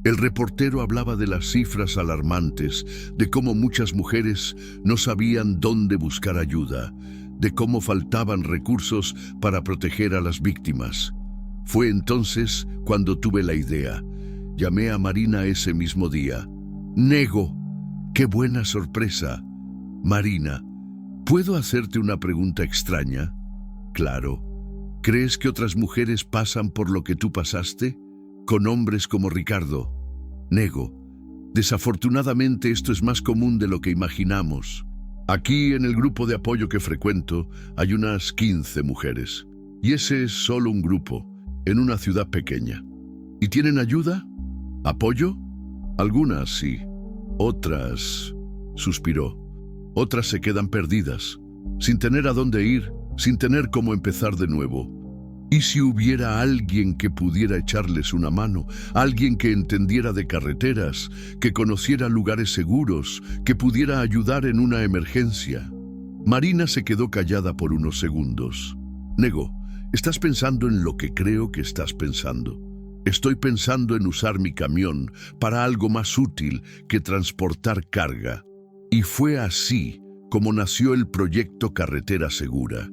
El reportero hablaba de las cifras alarmantes, de cómo muchas mujeres no sabían dónde buscar ayuda, de cómo faltaban recursos para proteger a las víctimas. Fue entonces cuando tuve la idea. Llamé a Marina ese mismo día. Nego, qué buena sorpresa. Marina, ¿puedo hacerte una pregunta extraña? Claro. ¿Crees que otras mujeres pasan por lo que tú pasaste? Con hombres como Ricardo. Nego, Desafortunadamente esto es más común de lo que imaginamos. Aquí en el grupo de apoyo que frecuento hay unas 15 mujeres. Y ese es solo un grupo, en una ciudad pequeña. ¿Y tienen ayuda? ¿Apoyo? Algunas sí. Otras, suspiró. Otras se quedan perdidas, sin tener a dónde ir, sin tener cómo empezar de nuevo. ¿Y si hubiera alguien que pudiera echarles una mano? Alguien que entendiera de carreteras, que conociera lugares seguros, que pudiera ayudar en una emergencia. Marina se quedó callada por unos segundos. Negó. Estás pensando en lo que creo que estás pensando. Estoy pensando en usar mi camión para algo más útil que transportar carga. Y fue así como nació el proyecto Carretera Segura.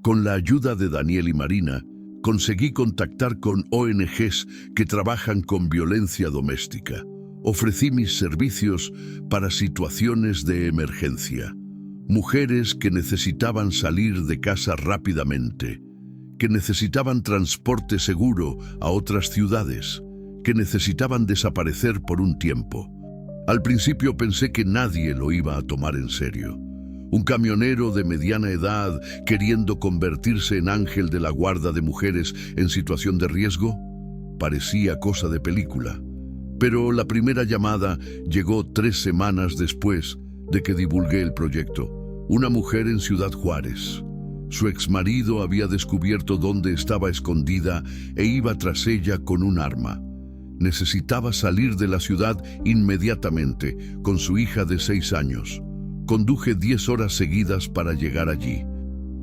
Con la ayuda de Daniel y Marina, conseguí contactar con ONGs que trabajan con violencia doméstica. Ofrecí mis servicios para situaciones de emergencia. Mujeres que necesitaban salir de casa rápidamente, que necesitaban transporte seguro a otras ciudades, que necesitaban desaparecer por un tiempo. Al principio pensé que nadie lo iba a tomar en serio. Un camionero de mediana edad queriendo convertirse en ángel de la guarda de mujeres en situación de riesgo, parecía cosa de película. Pero la primera llamada llegó 3 semanas después de que divulgué el proyecto. Una mujer en Ciudad Juárez. Su exmarido había descubierto dónde estaba escondida e iba tras ella con un arma. Necesitaba salir de la ciudad inmediatamente con su hija de 6 años. Conduje 10 horas seguidas para llegar allí.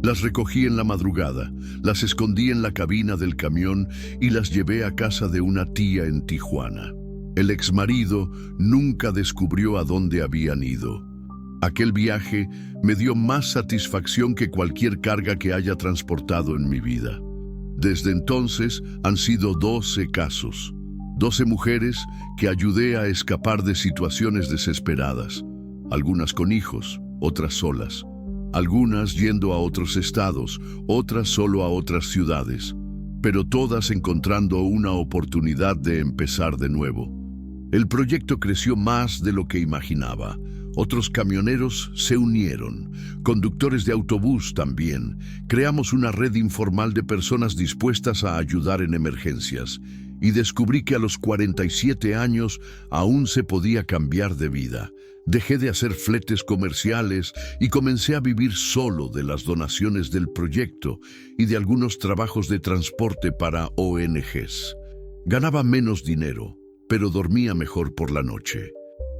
Las recogí en la madrugada, las escondí en la cabina del camión y las llevé a casa de una tía en Tijuana. El exmarido nunca descubrió a dónde habían ido. Aquel viaje me dio más satisfacción que cualquier carga que haya transportado en mi vida. Desde entonces han sido 12 casos, 12 mujeres que ayudé a escapar de situaciones desesperadas, algunas con hijos, otras solas, algunas yendo a otros estados, otras solo a otras ciudades, pero todas encontrando una oportunidad de empezar de nuevo. El proyecto creció más de lo que imaginaba. Otros camioneros se unieron, conductores de autobús también. Creamos una red informal de personas dispuestas a ayudar en emergencias. Y descubrí que a los 47 años aún se podía cambiar de vida. Dejé de hacer fletes comerciales y comencé a vivir solo de las donaciones del proyecto y de algunos trabajos de transporte para ONGs. Ganaba menos dinero, pero dormía mejor por la noche.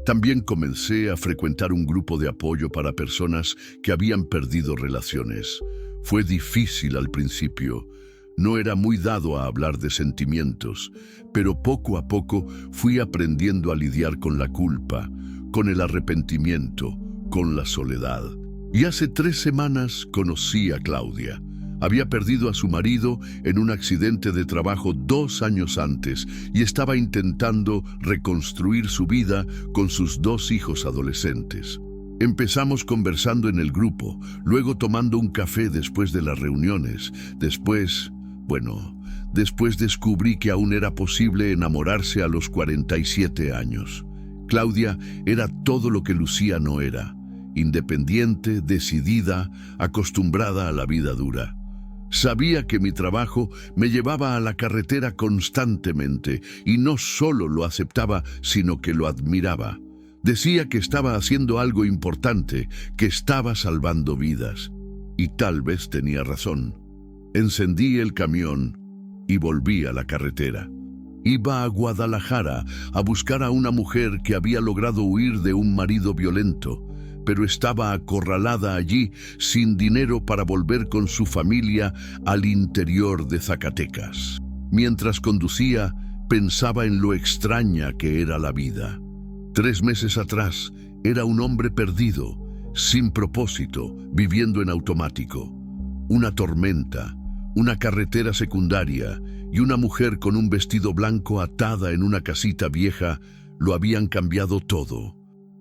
También comencé a frecuentar un grupo de apoyo para personas que habían perdido relaciones. Fue difícil al principio. No era muy dado a hablar de sentimientos, pero poco a poco fui aprendiendo a lidiar con la culpa, con el arrepentimiento, con la soledad. Y hace 3 semanas conocí a Claudia. Había perdido a su marido en un accidente de trabajo 2 años antes y estaba intentando reconstruir su vida con sus 2 hijos adolescentes. Empezamos conversando en el grupo, luego tomando un café después de las reuniones. Después descubrí que aún era posible enamorarse a los 47 años. Claudia era todo lo que Lucía no era: independiente, decidida, acostumbrada a la vida dura. Sabía que mi trabajo me llevaba a la carretera constantemente y no solo lo aceptaba, sino que lo admiraba. Decía que estaba haciendo algo importante, que estaba salvando vidas. Y tal vez tenía razón. Encendí el camión y volví a la carretera. Iba a Guadalajara a buscar a una mujer que había logrado huir de un marido violento, pero estaba acorralada allí sin dinero para volver con su familia al interior de Zacatecas. Mientras conducía, pensaba en lo extraña que era la vida. 3 meses atrás, era un hombre perdido, sin propósito, viviendo en automático. Una tormenta, una carretera secundaria y una mujer con un vestido blanco atada en una casita vieja lo habían cambiado todo.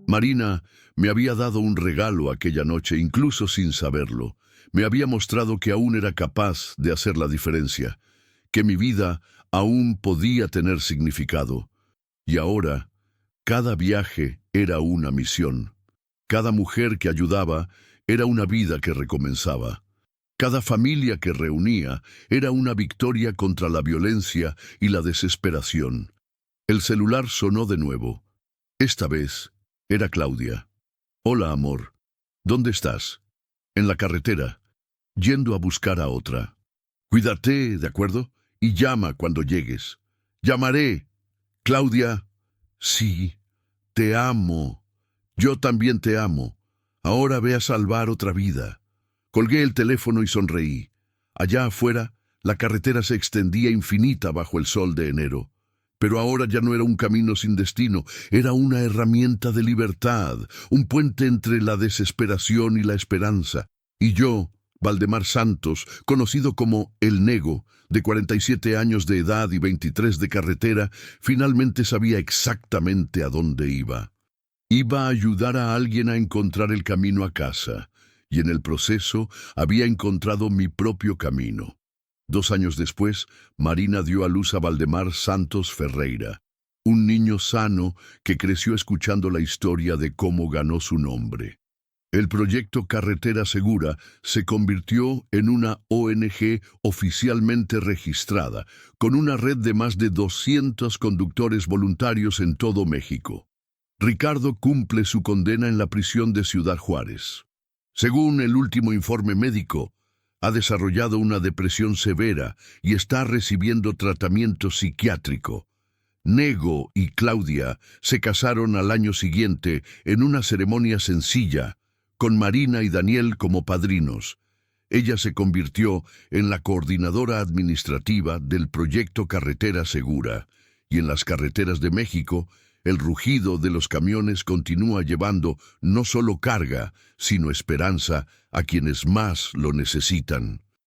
Marina me había dado un regalo aquella noche, incluso sin saberlo. Me había mostrado que aún era capaz de hacer la diferencia, que mi vida aún podía tener significado. Y ahora Cada viaje era una misión. Cada mujer que ayudaba era una vida que recomenzaba. Cada familia que reunía era una victoria contra la violencia y la desesperación. El celular sonó de nuevo. Esta vez era Claudia. Hola, amor. ¿Dónde estás? En la carretera, yendo a buscar a otra. Cuídate, ¿de acuerdo? Y llama cuando llegues. Llamaré. Claudia. Sí, te amo. Yo también te amo. Ahora ve a salvar otra vida. Colgué el teléfono y sonreí. Allá afuera, la carretera se extendía infinita bajo el sol de enero. Pero ahora ya no era un camino sin destino, era una herramienta de libertad, un puente entre la desesperación y la esperanza. Y yo, Valdemar Santos, conocido como El Nego, de 47 años de edad y 23 de carretera, finalmente sabía exactamente a dónde iba. Iba a ayudar a alguien a encontrar el camino a casa, y en el proceso había encontrado mi propio camino. 2 años después, Marina dio a luz a Valdemar Santos Ferreira, un niño sano que creció escuchando la historia de cómo ganó su nombre. El proyecto Carretera Segura se convirtió en una ONG oficialmente registrada, con una red de más de 200 conductores voluntarios en todo México. Ricardo cumple su condena en la prisión de Ciudad Juárez. Según el último informe médico, ha desarrollado una depresión severa y está recibiendo tratamiento psiquiátrico. Nego y Claudia se casaron al año siguiente en una ceremonia sencilla, con Marina y Daniel como padrinos. Ella se convirtió en la coordinadora administrativa del proyecto Carretera Segura, y en las carreteras de México, el rugido de los camiones continúa llevando no solo carga, sino esperanza a quienes más lo necesitan.